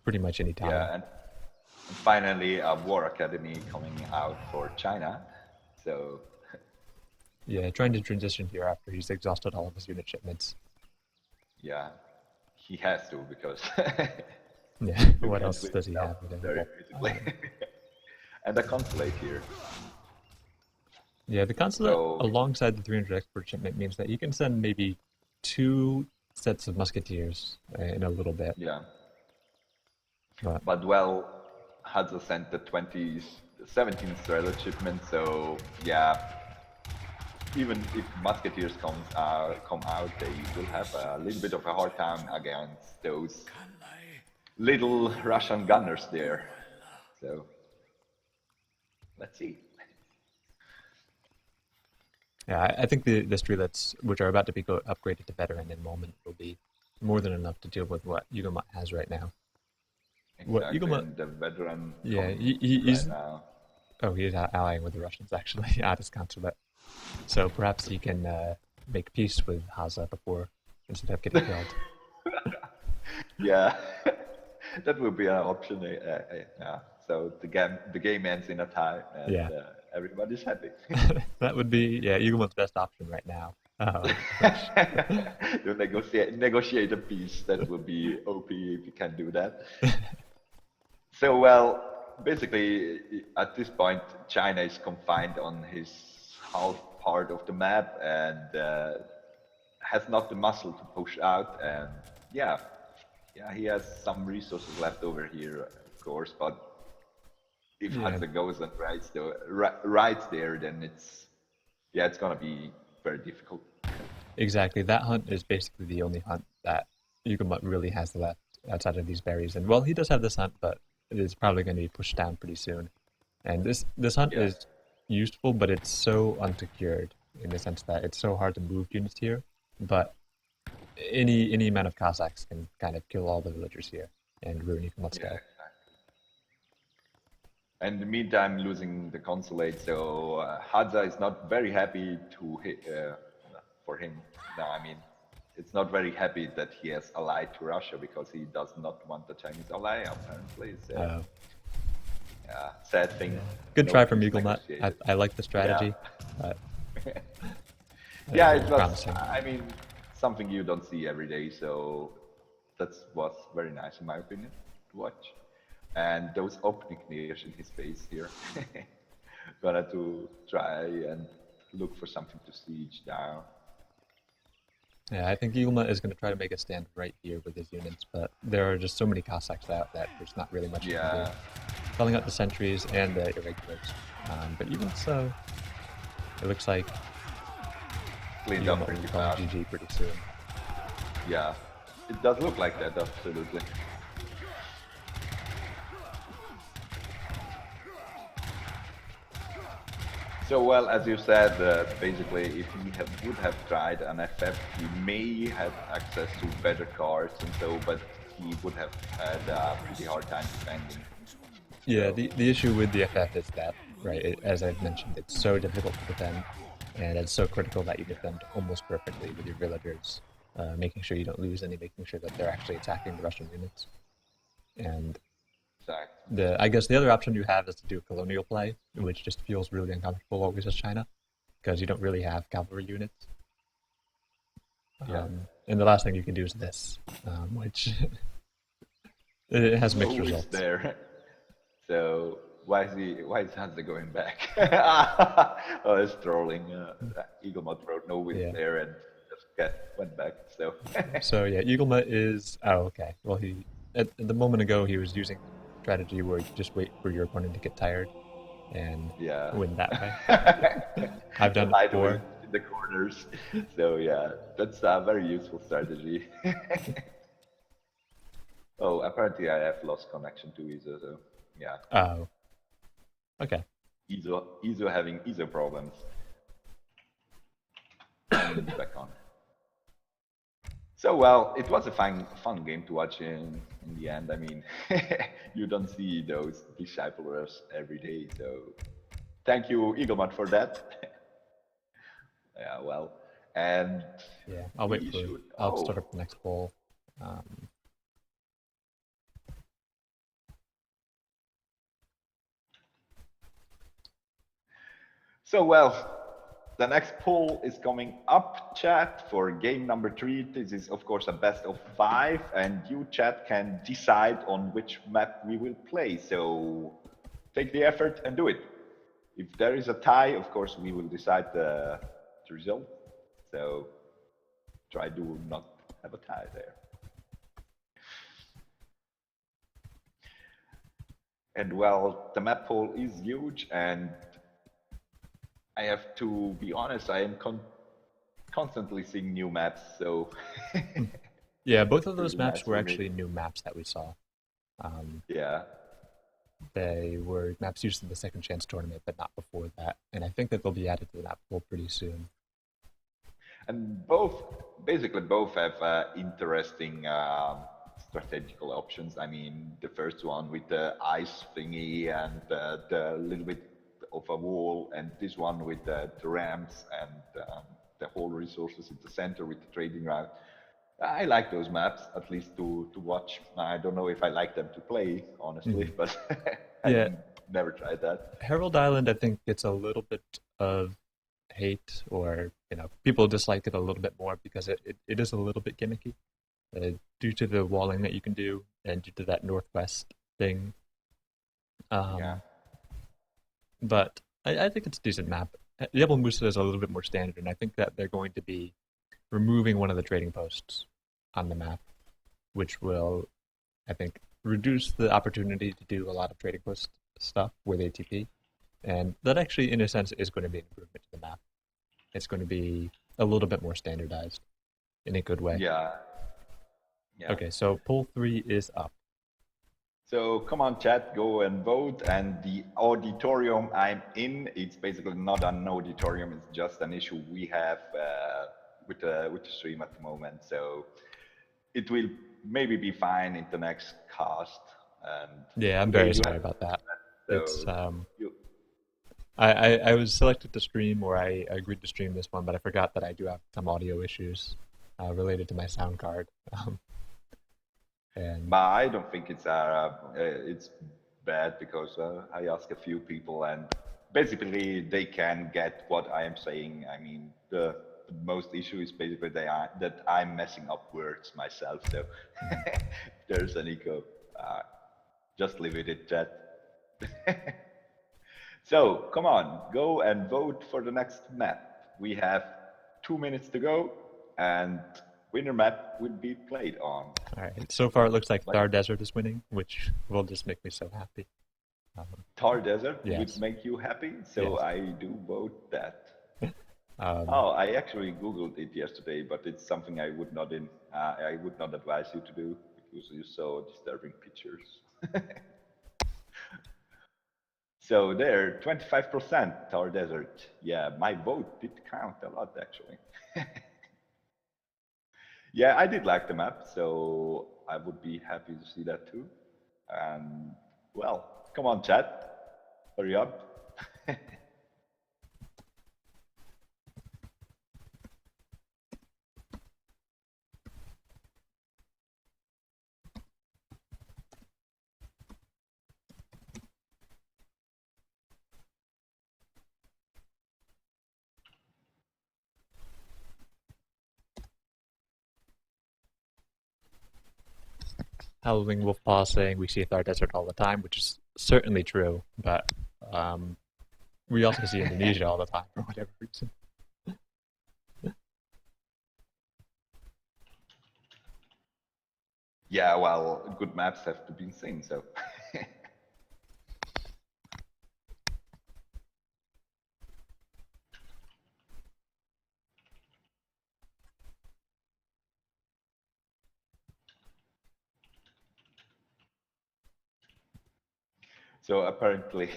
pretty much any time. yeah, and finally a war academy coming out for China. So, yeah, trying to transition here after he's exhausted all of his unit shipments. yeah, he has to because. Yeah, what else does he have? Very visibly. And the consulate here. Yeah, the consulate alongside the 300 expert shipment means that you can send maybe 2 sets of musketeers in a little bit. Yeah. But well, Hazza sent the 17 strellet shipment, so yeah. Even if musketeers come out, they will have a little bit of a hard time against those little Russian gunners there. So let's see. Yeah, I think the strelets, which are about to be upgraded to veteran in a moment, will be more than enough to deal with what Eaglemut has right now. Exactly. What Eaglemut, the veteran. Yeah, he's right now. Oh, he's allying with the Russians actually at his consulate. So perhaps he can make peace with Hazza before instead of getting killed. Yeah, that would be an option. Yeah. So the game ends in a tie, and everybody's happy. That would be Eaglemut's best option right now. To negotiate a peace, that would be OP if you can do that. So well, basically at this point, China is confined on his half part of the map and has not the muscle to push out. And yeah, he has some resources left over here, of course, but if Hazza goes and rides there, then it's gonna be very difficult. Exactly. That hunt is basically the only hunt that Eaglemut really has left outside of these berries. And well, he does have this hunt, but it is probably going to be pushed down pretty soon. And this hunt is useful, but it's so unsecured in the sense that it's so hard to move units here. But any amount of Cossacks can kind of kill all the villagers here and ruin Eaglemut's guy. And in the meantime, losing the consulate, so Hazza is not very happy to hit for him. No, I mean, it's not very happy that he has allied to Russia because he does not want the Chinese ally, apparently. So, sad thing. Yeah. Good try from Eaglemut. I like the strategy. Yeah, it was promising. I mean, something you don't see every day, so that was very nice in my opinion to watch. And those opening clears in his face here. Gonna to try and look for something to siege down. Yeah, I think Eaglemut is going to try to make a stand right here with his units, but there are just so many Cossacks out that there's not really much you can do. Filling out the sentries and the irregulars. But even so, it looks like cleaned up pretty fast. GG pretty soon. Yeah, it does look like that, absolutely. So, well, as you said, basically, if he would have tried an FF, he may have access to better cards and so, but he would have had a pretty hard time defending. Yeah, the issue with the FF is that, right, as I've mentioned, it's so difficult to defend, and it's so critical that you defend almost perfectly with your villagers, making sure you don't lose any, making sure that they're actually attacking the Russian units. And I guess the other option you have is to do a colonial play, which just feels really uncomfortable always as China, because you don't really have cavalry units. And the last thing you can do is this, which It has mixed Who is results. there? So why is Hansa going back? Oh, it's trolling. Eaglemut wrote no wins Yeah. there and just went back. So So yeah, Eaglemut is. Oh, okay. Well, he at the moment ago he was using strategy where you just wait for your opponent to get tired and yeah. win that way. I've Just done it hide before. in the corners. So yeah, that's a very useful strategy. Oh, apparently I have lost connection to Iso, so yeah. Oh, okay. Iso having Iso problems. And it's back on. So well, it was a fun game to watch in the end. I mean, you don't see those disciplers every day, so thank you, Eaglemut, for that. Yeah, well, and Yeah, I'll wait we for. should. I'll Oh, start up the next poll. Um, so well, the next poll is coming up, chat, for game number 3. This is, of course, a best of 5, and you, chat, can decide on which map we will play. So take the effort and do it. If there is a tie, of course, we will decide the result. So try to not have a tie there. And well, the map pool is huge, and I have to be honest, I am constantly seeing new maps, so yeah, both it's of those pretty maps nice were for me. actually new maps that we saw. Yeah. They were maps used in the Second Chance tournament, but not before that. And I think that they'll be added to the map pool pretty soon. And basically both have interesting strategical options. I mean, the first one with the ice thingy and the little bit of a wall, and this one with the ramps and the whole resources in the center with the trading route. I like those maps, at least to watch. I don't know if I like them to play, honestly, but I Yeah, never tried that. Herald Island, I think, gets a little bit of hate, or people dislike it a little bit more because it is a little bit gimmicky due to the walling that you can do and due to that northwest thing. Yeah. Um, but I think it's a decent map. Diablo Musa is a little bit more standard, and I think that they're going to be removing one of the trading posts on the map, which will, I think, reduce the opportunity to do a lot of trading post stuff with ATP. And that actually, in a sense, is going to be an improvement to the map. It's going to be a little bit more standardized in a good way. Yeah. Yeah. Okay, so poll 3 is up. So come on, chat, go and vote. And the auditorium I'm in, it's basically not an auditorium. It's just an issue we have with the stream at the moment. So it will maybe be fine in the next cast. And Yeah, I'm today very you sorry have about that. It's so you. I was selected to stream, or I agreed to stream this one, but I forgot that I do have some audio issues related to my sound card. And But I don't think it's bad because I asked a few people and basically they can get what I am saying. I mean, the most issue is basically that I'm messing up words myself. So if there's an echo, just leave it at that. So come on, go and vote for the next map. We have 2 minutes to go, and winner map will be played on. all right, so far it looks like Thar Desert is winning, which will just make me so happy. Thar Desert Yes. would make you happy, so Yes. I do vote that. Um, Oh, I actually Googled it yesterday, but it's something I would not advise you to do because you saw disturbing pictures. So there, 25% Thar Desert. Yeah, my vote did count a lot actually. Yeah, I did like the map, so I would be happy to see that too. And well, come on, chat, hurry up. Howling Wolfpaw saying we see Thar Desert all the time, which is certainly true, but we also see Indonesia all the time for whatever reason. Yeah, well, good maps have to be seen, so. So apparently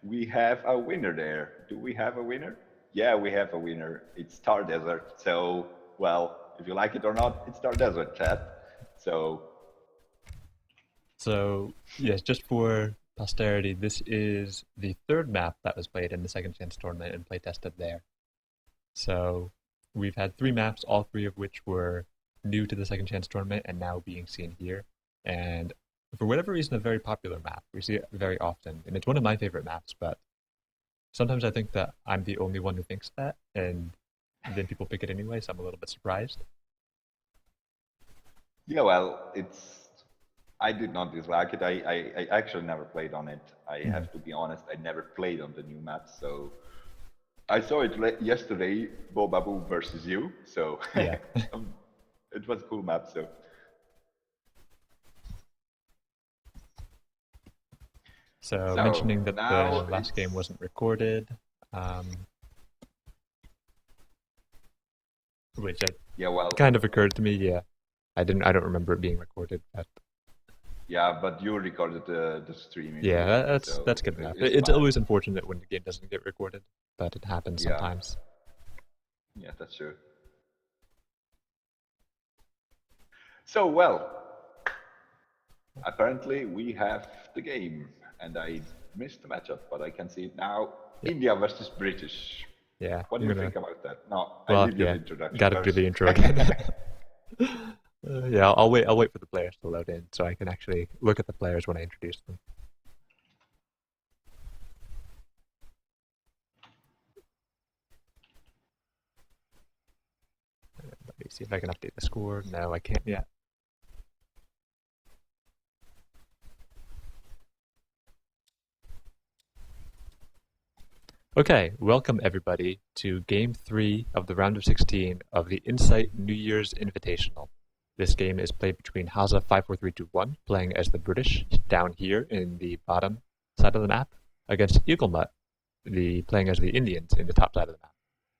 we have a winner there. Do we have a winner? Yeah, we have a winner. It's Thar Desert. So, well, if you like it or not, it's Thar Desert, chat. So, yes, just for posterity, this is the third map that was played in the Second Chance tournament and play tested there. So, we've had 3 maps, all 3 of which were new to the Second Chance tournament and now being seen here. And for whatever reason, a very popular map. We see it very often, and it's one of my favorite maps, but sometimes I think that I'm the only one who thinks that, and then people pick it anyway, so I'm a little bit surprised. Yeah, well, I did not dislike it. I actually never played on it. I have to be honest, I never played on the new map, so I saw it yesterday, Bobabu versus you, so Yeah. it was a cool map, so. So mentioning that the last game wasn't recorded, which kind of occurred to me. Yeah, I don't remember it being recorded. But yeah, but you recorded the stream. Yeah, that's good enough. It's always unfortunate when the game doesn't get recorded, but it happens sometimes. Yeah, that's true. So, well, apparently we have the game, and I missed the matchup, but I can see it now. Yeah. India versus British. Yeah. What do you think about that? No, well, I did the introduction. Gotta do the intro again. Yeah, I'll wait for the players to load in so I can actually look at the players when I introduce them. Let me see if I can update the score. No, I can't yet. Okay, welcome everybody to Game 3 of the round of 16 of the Insight New Year's Invitational. This game is played between Hazza54321, playing as the British down here in the bottom side of the map, against Eaglemut, playing as the Indians in the top side of the map.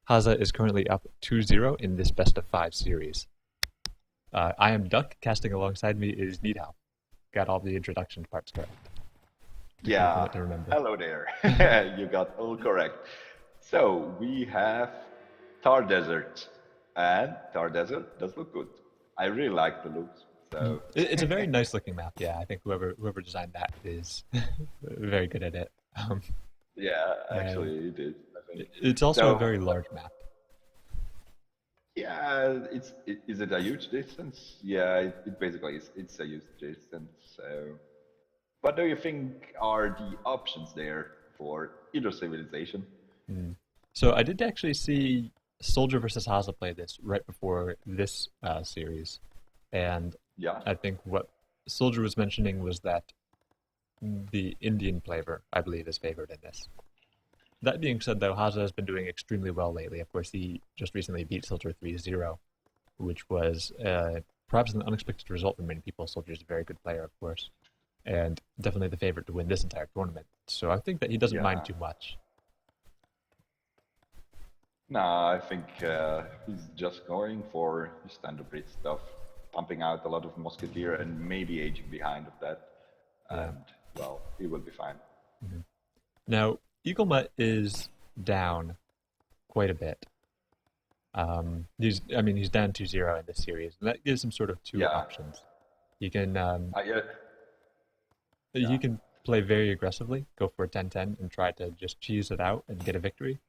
Hazza is currently up 2-0 in this best of 5 series. I am Duck, casting alongside me is Niedhalf. Got all the introduction parts correct. Yeah, hello there. You got all correct. So we have Thar Desert, and Thar Desert does look good. I really like the looks. So it's a very nice looking map. Yeah, I think whoever designed that is very good at it. Yeah, actually it is. I think. It's also a very large map. Yeah, is it a huge distance? Yeah, it basically is. It's a huge distance. So, what do you think are the options there for either civilization? So I did actually see Soldier versus Hazza play this right before this series, and yeah, I think what Soldier was mentioning was that the Indian flavor, I believe, is favored in this. That being said, though, Hazza has been doing extremely well lately. Of course, he just recently beat Soldier 3-0, which was perhaps an unexpected result for many people. Soldier is a very good player, of course, and definitely the favorite to win this entire tournament. So I think that he doesn't mind too much. No, I think he's just going for his standard Brit stuff, pumping out a lot of Musketeer and maybe aging behind of that. And, well, he will be fine. Mm-hmm. Now, Eaglemut is down quite a bit. He's down 2-0 in this series, and that gives him sort of two options. He can he can play very aggressively, go for a 10-10 and try to just cheese it out and get a victory.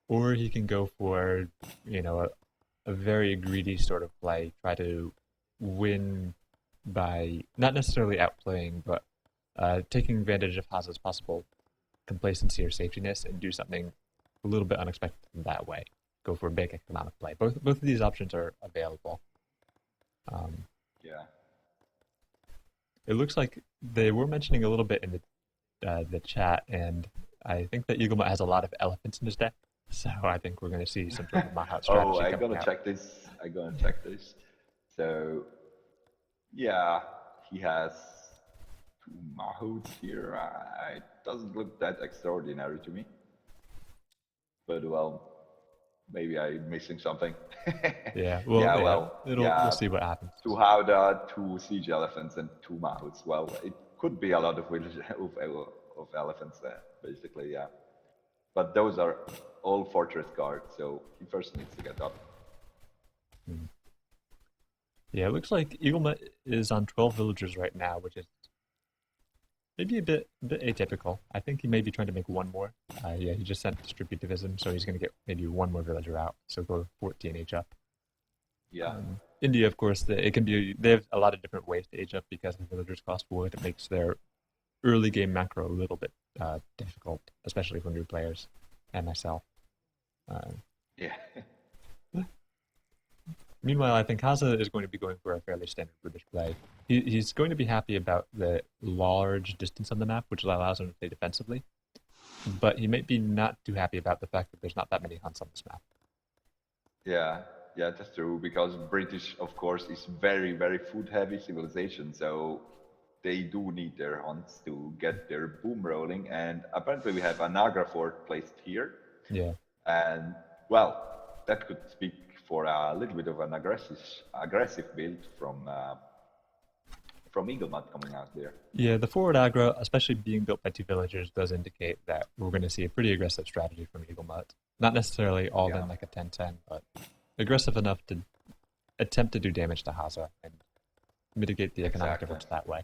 Or he can go for, a very greedy sort of play, try to win by not necessarily outplaying, but taking advantage of Hazza's possible complacency or safetyness and do something a little bit unexpected in that way. Go for a big economic play. Both of these options are available. It looks like they were mentioning a little bit in the chat, and I think that Eaglemut has a lot of elephants in his deck, so I think we're going to see some sort of Mahat Oh, strategy I'm coming gonna out. check this. I'm gonna check this. So yeah, he has two Mahouts here. It doesn't look that extraordinary to me, but well, maybe I'm missing something. Yeah, well, Yeah, yeah, well, we'll yeah, see what happens. two Howdah, two Siege Elephants, and two Mahouts. Well, it could be a lot of of elephants there, basically, yeah. But those are all fortress guards, so he first needs to get up. Hmm. Yeah, it looks like Eaglemut is on 12 villagers right now, which is maybe a bit atypical. I think he may be trying to make one more. Yeah, he just sent distributivism, so he's going to get maybe one more villager out, so go 14 age up. Yeah, India, of course, it can be. They have a lot of different ways to age up because the villagers cost wood. It makes their early game macro a little bit difficult, especially for new players and myself. Uh, yeah, Meanwhile, I think Hazza is going to be going for a fairly standard British play. He's going to be happy about the large distance on the map, which allows him to play defensively. But he might be not too happy about the fact that there's not that many hunts on this map. yeah, yeah, that's true. Because British, of course, is very, very food-heavy civilization, so they do need their hunts to get their boom rolling. And apparently, we have an Agra fort placed here, Yeah. and well, that could speak for a little bit of an aggressive build from Eaglemut coming out there. Yeah, the forward aggro, especially being built by two villagers, does indicate that we're going to see a pretty aggressive strategy from Eaglemut. Not necessarily all Yeah, in like a 10-10, but aggressive enough to attempt to do damage to Hazza and mitigate the economic exactly. difference that way.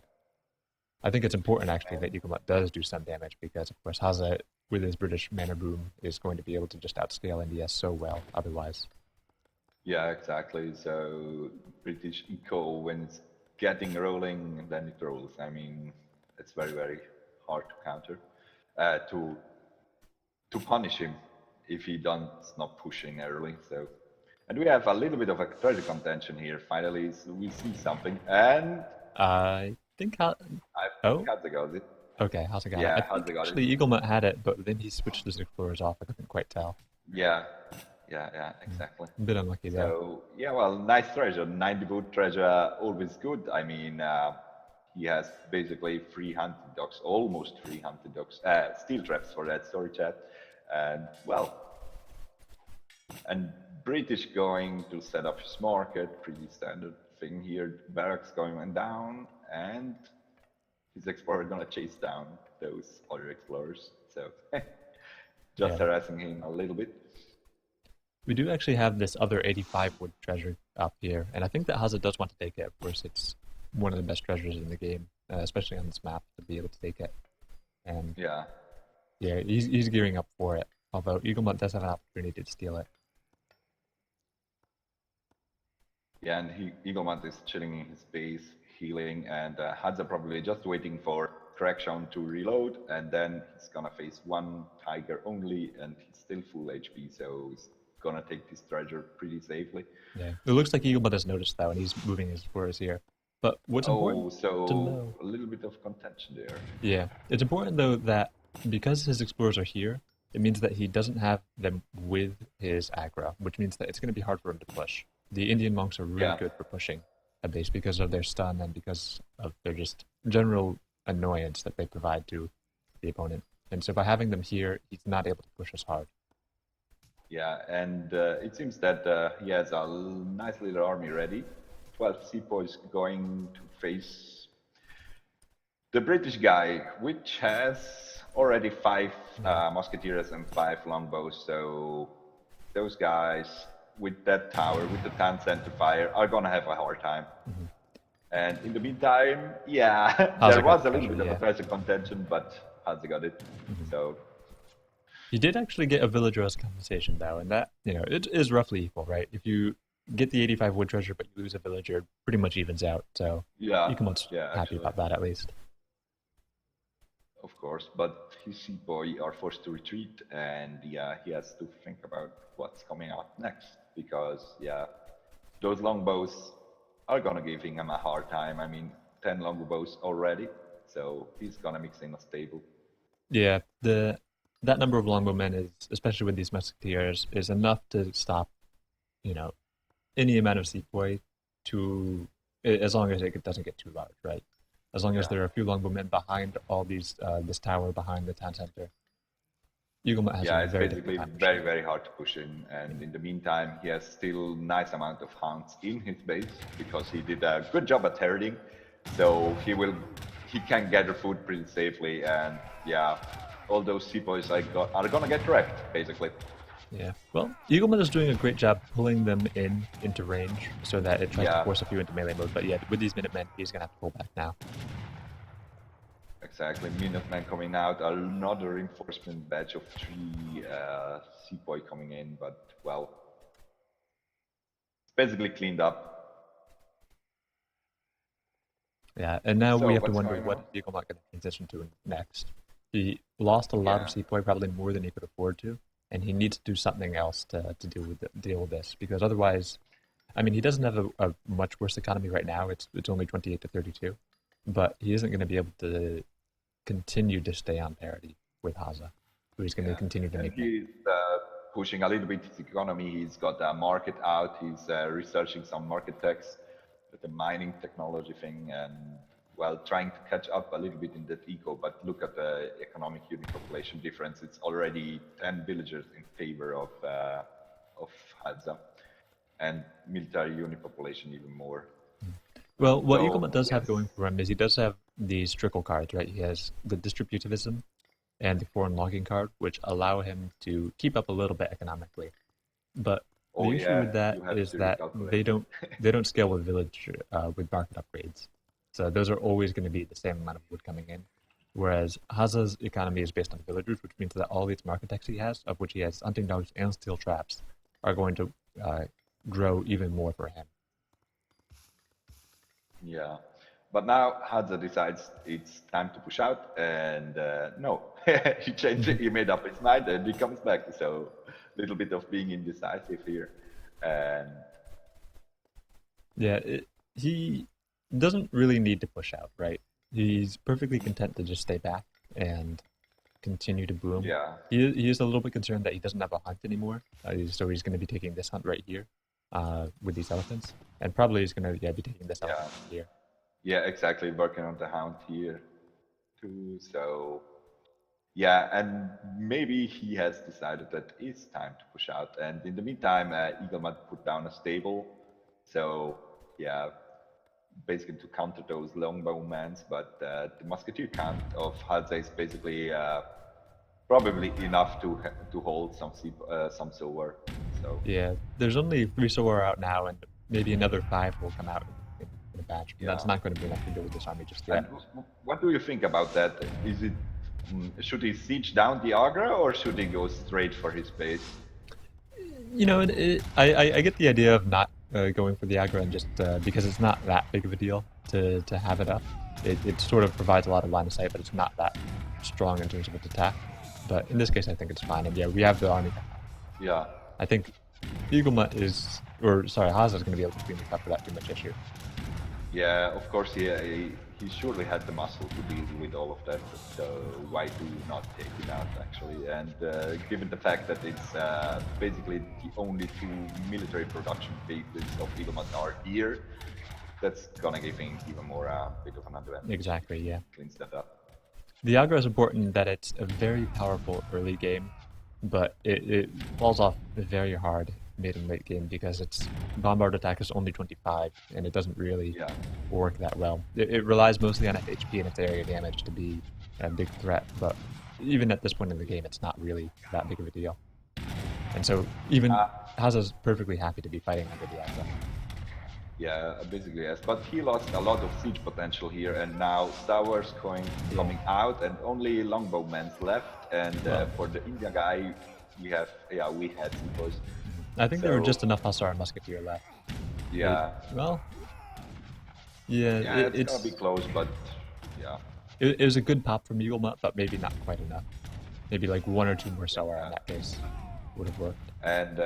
I think it's important actually that Eaglemut does do some damage because, of course, Hazza, with his British mana boom, is going to be able to just outscale NDS so well otherwise. Yeah, exactly. So British eco, when it's getting rolling, then it rolls. I mean, it's very, very hard to counter, uh, to to punish him if he does not pushing early. So, and we have a little bit of a treasure contention here. Finally, so we see something, and I think, I think oh, Hadza got it. okay, Hazza got it. I Yeah, think Hadza got it. actually Eaglemut had it, but then he switched his explorers off. I couldn't quite tell. Yeah, yeah, exactly. A bit unlucky there. So yeah, well, nice treasure. 90 boot treasure, always good. I mean, he has basically free hunting dogs, almost free hunting dogs. Steel traps for that story chat, and well, and British going to set up his market, pretty standard thing here. Barracks going down, and his explorer gonna chase down those other explorers. So just Yeah. harassing him a little bit. We do actually have this other 85 wood treasure up here, and I think that Hazza does want to take it. Of course, it's one of the best treasures in the game, especially on this map, to be able to take it. And Yeah. yeah, he's gearing up for it, although Eaglemut does have an opportunity to steal it. Yeah, and Eaglemut is chilling in his base, healing, and Hadza probably just waiting for Correction to reload, and then he's gonna face one Tiger only, and he's still full HP, so he's gonna take this treasure pretty safely. Yeah, it looks like Eaglemut has noticed though, and he's moving his explorers here. But what's important Oh, to so know? a little bit of contention there. Yeah, it's important though that because his explorers are here, it means that he doesn't have them with his aggro, which means that it's going to be hard for him to push. The Indian monks are really Yeah, good for pushing a base because of their stun and because of their just general annoyance that they provide to the opponent. And so by having them here, he's not able to push as hard. yeah, and it seems that he has a nice little army ready. 12 sepoys going to face the British guy, which has already five Yeah. musketeers and five longbows. So those guys with that tower, with the 10 center fire, are gonna have a hard time. Mm-hmm. And in the meantime, yeah, there Hazard got was the a little treasure, bit of a yeah. treasure contention, but Hazza got it. Mm-hmm. So He did actually get a villager as compensation though, and that, it is roughly equal, right? If you get the 85 wood treasure but you lose a villager, it pretty much evens out. So yeah, you can much yeah, happy actually, about that at least. of course. But his sepoy are forced to retreat, and yeah, he has to think about what's coming up next because yeah, those longbows are gonna give him a hard time. I mean, 10 longbows already, so he's gonna mix in a stable. Yeah, that number of longbowmen is, especially with these musketeers, is enough to stop, you know, any amount of sepoy to, as long as it doesn't get too large, right? As long as there are a few longbowmen behind all these, this tower behind the town center, Eaglemut has Yeah, a it's very basically difficult time. very, very hard to push in. And in the meantime, he has still nice amount of hounds in his base because he did a good job at herding. So he can gather food pretty safely. And yeah, all those sepoys are gonna get wrecked, basically. Yeah. Well, Eaglemut is doing a great job pulling them into range so that it tries to Yeah, force a few into melee mode. But yeah, with these Minutemen, he's gonna have to pull back now. exactly. Minutemen coming out, another reinforcement batch of 3 sepoy coming in, but well, it's basically cleaned up. Yeah, and now we So have to what's wonder going what on? is Eaglemut going to transition to next. He lost a lot of Yeah. sepoy, probably more than he could afford to, and he needs to do something else to deal with this because otherwise, I mean, he doesn't have a much worse economy right now. It's only 28 to 32, but he isn't going to be able to continue to stay on parity with Hazza, so he's going to continue to And make. he's pushing a little bit his economy. He's got a market out. He's researching some market techs, the mining technology thing, and well, trying to catch up a little bit in that eco. But look at the economic unit population difference. It's already 10 villagers in favor of Hadza, and military unit population even more. Well, what So Eaglemut does have yes, going for him is he does have these trickle cards, right? He has the distributivism and the foreign logging card, which allow him to keep up a little bit economically. But oh the issue yeah, with that you have is to that recalculate. they don't scale with village with market upgrades. So those are always going to be the same amount of wood coming in. Whereas Hazza's economy is based on villagers, which means that all these market techs he has, of which he has hunting dogs and steel traps, are going to grow even more for him. Yeah, but now Hadza decides it's time to push out, and no, he changed it. He made up his mind, and he comes back. So a little bit of being indecisive here, and Yeah, he doesn't really need to push out, right? He's perfectly content to just stay back and continue to boom. yeah, He is a little bit concerned that he doesn't have a hunt anymore, so he's going to be taking this hunt right here with these elephants, and probably he's going to be taking this yeah, elephant here. yeah, exactly. Working on the hound here too. So yeah, and maybe he has decided that it's time to push out. And in the meantime, Eaglemut put down a stable. So yeah, basically to counter those longbowmans, but the musketeer count of Hadza is basically probably enough to hold some silver. So Yeah, there's only 3 Sowar out now, and maybe another 5 will come out in a batch, but yeah. that's not going to be enough to deal with this army just And yet. what do you think about that? Is it should he siege down the Agra or should he go straight for his base? You know, I get the idea of not going for the aggro and just because it's not that big of a deal to have it up. It sort of provides a lot of line of sight, but it's not that strong in terms of its attack. But in this case, I think it's fine. And yeah, we have the army. Yeah. I think Eaglemut Hazza is going to be able to clean this up without too much issue. Yeah, of course, he surely had the muscle to deal with all of that, so why do you not take it out, actually? And given the fact that it's basically the only 2 military production bases of Eaglemut are here, that's gonna give him even more bit of an advantage. Exactly, yeah. Cleans that up. The aggro is important that it's a very powerful early game, but it falls off very hard mid and late game because its bombard attack is only 25 and it doesn't really work that well. It relies mostly on FHP and its area damage to be a big threat, but even at this point in the game, it's not really that big of a deal. And so even Hazza's perfectly happy to be fighting under the aggro. Yeah, basically yes. But he lost a lot of siege potential here, and now Towers coming out, and only longbowmen's left. And for the India guy, we had sepoys. I think there were just enough Hussar and Musketeer left. Yeah. It's gonna be close, but yeah. It was a good pop from Eaglemut, but maybe not quite enough. Maybe like 1 or 2 more Sowar in that case would have worked. And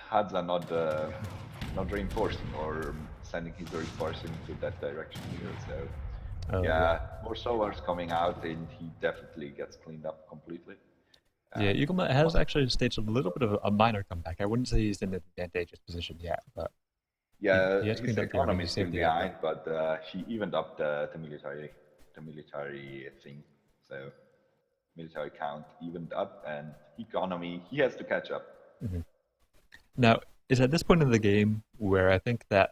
Hadza not reinforcing or sending his reinforcements into that direction here. So Oh, yeah, more sowers coming out, and he definitely gets cleaned up completely. Yeah, Eaglemut has actually staged a little bit of a minor comeback. I wouldn't say he's in an advantageous position yet, but Yeah, he has his cleaned up the army. economy He is still saved the army. behind, but he evened up the military thing. So military count evened up, and economy he has to catch up. Now, is at this point in the game where I think that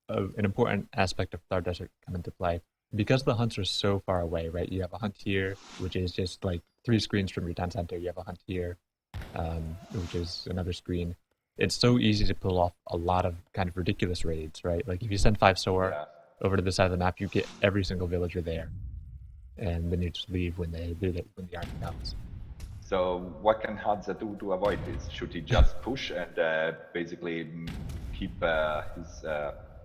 an important aspect of Thar Desert come into play. Because the hunts are so far away, right? You have a hunt here, which is just like 3 screens from your town center. You have a hunt here, which is another screen. It's so easy to pull off a lot of kind of ridiculous raids, right? Like if you send 5 Soar over to the side of the map, you get every single villager there, and then you just leave when when the army comes. So what can Hazza do to avoid this? Should he just push and basically keep his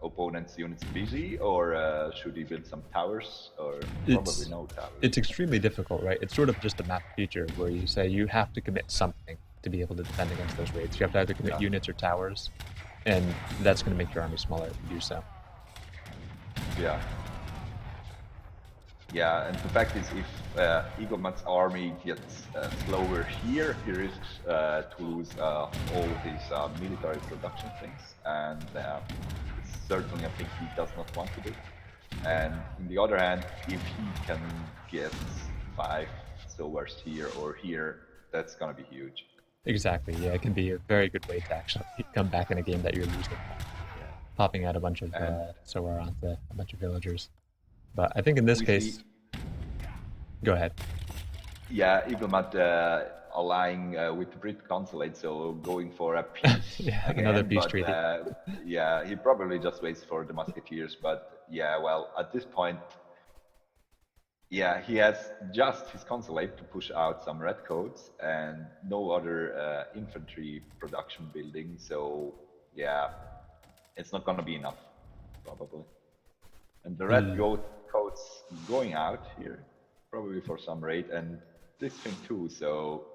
opponent's units busy, or should he build some towers, or probably no towers? It's extremely difficult, right? It's sort of just a map feature where you say you have to commit something to be able to defend against those raids. You have to either commit units or towers, and that's going to make your army smaller if you do so. Yeah. Yeah, and the fact is, if Eaglemut's army gets slower here, he risks to lose all his military production things, and it's certainly a thing he does not want to do. And on the other hand, if he can get 5 sowers here or here, that's gonna be huge. Exactly, yeah, it can be a very good way to actually come back in a game that you're losing. Popping out a bunch of Soar onto a bunch of villagers. But I think in this case... Go ahead. Yeah, Eaglemut allying with the Brit Consulate, so going for a peace again, another peace but, treaty. Yeah, he probably just waits for the Musketeers, but yeah, well, at this point, yeah, he has just his Consulate to push out some redcoats and no other infantry production building, so yeah, it's not gonna be enough, probably. And the redcoats going out here, probably for some raid, and this thing too, so...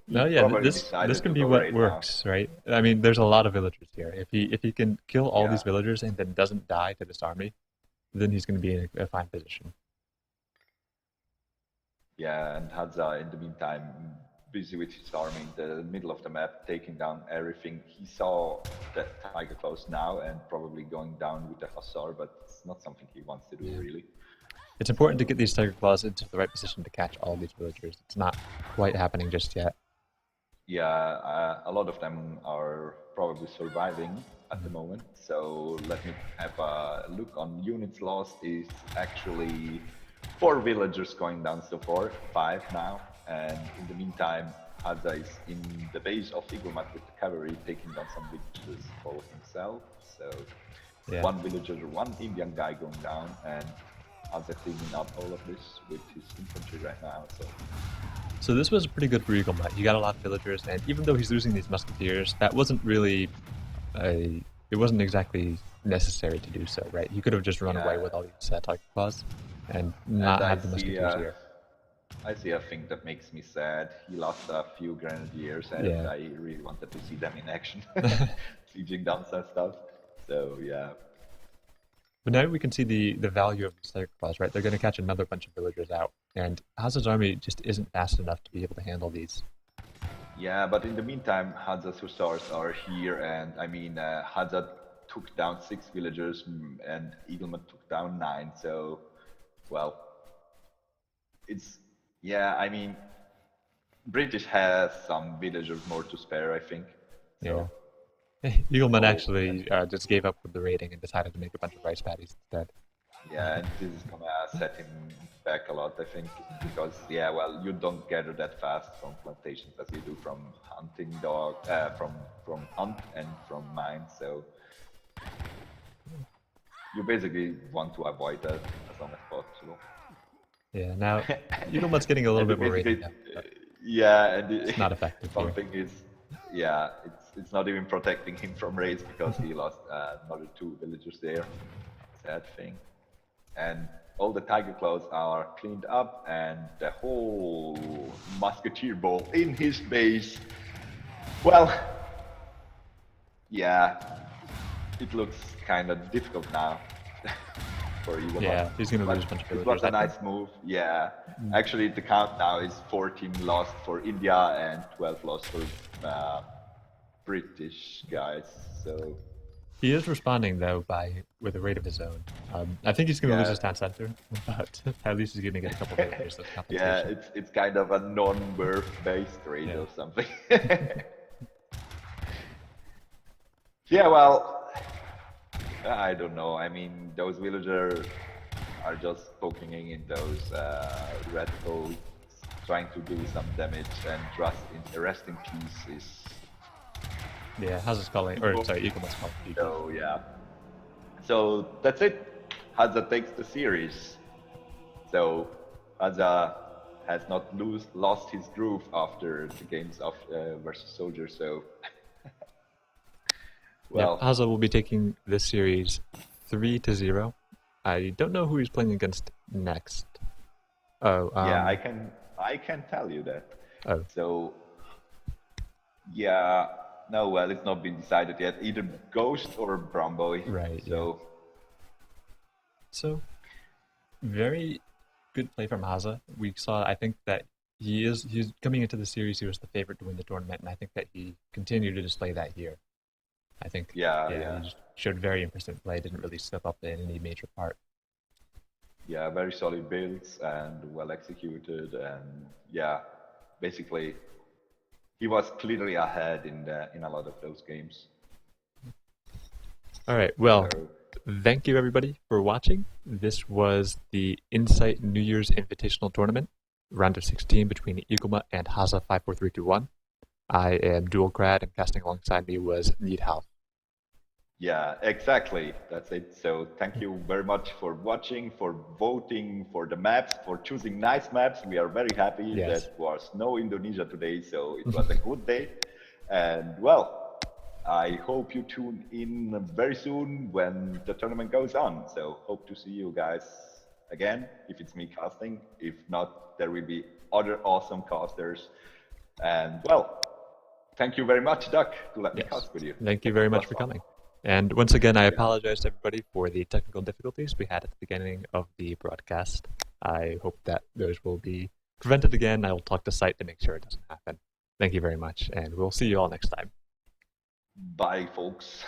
No, yeah, this can be what works, right? I mean, there's a lot of villagers here. If he can kill all these villagers and then doesn't die to this army, then he's going to be in a fine position. Yeah, and Hazza, in the meantime, busy with his army in the middle of the map, taking down everything. He saw that Tiger Claws now and probably going down with the Hussar, but it's not something he wants to do, really. It's important to get these Tiger Claws into the right position to catch all these villagers. It's not quite happening just yet. Yeah, a lot of them are probably surviving at the moment. So let me have a look on units lost. Is actually 4 villagers going down so far, 5 now. And in the meantime, Hazza is in the base of Eaglemut with the cavalry, taking down some villagers for himself. So 1 villager, 1 Indian guy going down, and Hazza cleaning up all of this with his infantry right now. So this was pretty good for Eaglemut. He got a lot of villagers, and even though he's losing these musketeers, that wasn't really it wasn't exactly necessary to do so, right? He could have just run away with all these Tiger Claws and not have the musketeers here. I see a thing that makes me sad. He lost a few grenadiers, and I really wanted to see them in action, sieging down some stuff. So yeah. But now we can see the value of these Tiger Claws, right? They're going to catch another bunch of villagers out, and Hazza's army just isn't fast enough to be able to handle these. Yeah, but in the meantime, Hazza's hussars are here, and I mean, Hazza took down 6 villagers, and Eaglemut took down 9. So, well, it's I mean, British has some villagers more to spare, I think. So. Yeah. Eaglemut actually just gave up with the raiding and decided to make a bunch of rice paddies instead. Yeah, and this is gonna set him back a lot, I think, because well, you don't gather that fast from plantations as you do from hunting dog, from hunt and from mine. So you basically want to avoid that as long as possible. Yeah. Now Eaglemut's getting a little bit more raiding now. Yeah, and it's not effective. Something is, it's not even protecting him from raids because he lost another 2 villagers there. Sad thing. And all the Tiger Claws are cleaned up, and the whole musketeer ball in his base. Well, yeah, it looks kind of difficult now for Eaglemut. Yeah, he's going to But lose a bunch of it villagers. was a nice move. Yeah. Actually, the count now is 14 lost for India and 12 lost for British guys. So He is responding though with a rate of his own. I think he's going to lose his town center, but at least he's going to get a couple villagers as compensation. yeah, it's kind of a non-birth based rate or something. Yeah, well, I don't know. I mean, those villagers are just poking in those red coats, trying to do some damage, and rest in peace is. Yeah, Hazza's calling, or sorry, Eaglemut's calling. So yeah. So that's it. Hazza takes the series. So Hazza has not lost his groove after the games of versus Soldier. So well, yeah, Hazza will be taking this series 3-0. I don't know who he's playing against next. Oh, yeah, I can tell you that. Oh, so yeah, no, well, it's not been decided yet. Either Ghost or Brown Boy. Right. So, so very good play from Hazza. We saw. I think that he's coming into the series. He was the favorite to win the tournament, and I think that he continued to display that here. I think. Yeah. He just showed very impressive play. Didn't really slip up in any major part. Yeah, very solid builds and well executed, and yeah, basically, he was clearly ahead in a lot of those games. All right. Well, thank you everybody for watching. This was the Insight New Year's Invitational Tournament, round of 16 between Eaglemut and Hazza54321. I am Duolckrad, and casting alongside me was Niedhalf. Yeah, exactly. That's it. So thank you very much for watching, for voting for the maps, for choosing nice maps. We are very happy. That was no Indonesia today, so it was a good day. And well, I hope you tune in very soon when the tournament goes on. So hope to see you guys again, if it's me casting. If not, there will be other awesome casters. And well, thank you very much, Duck, to let me cast with you. Thank you very much for coming. And once again, I apologize to everybody for the technical difficulties we had at the beginning of the broadcast. I hope that those will be prevented again. I will talk to site to make sure it doesn't happen. Thank you very much, and we'll see you all next time. Bye, folks.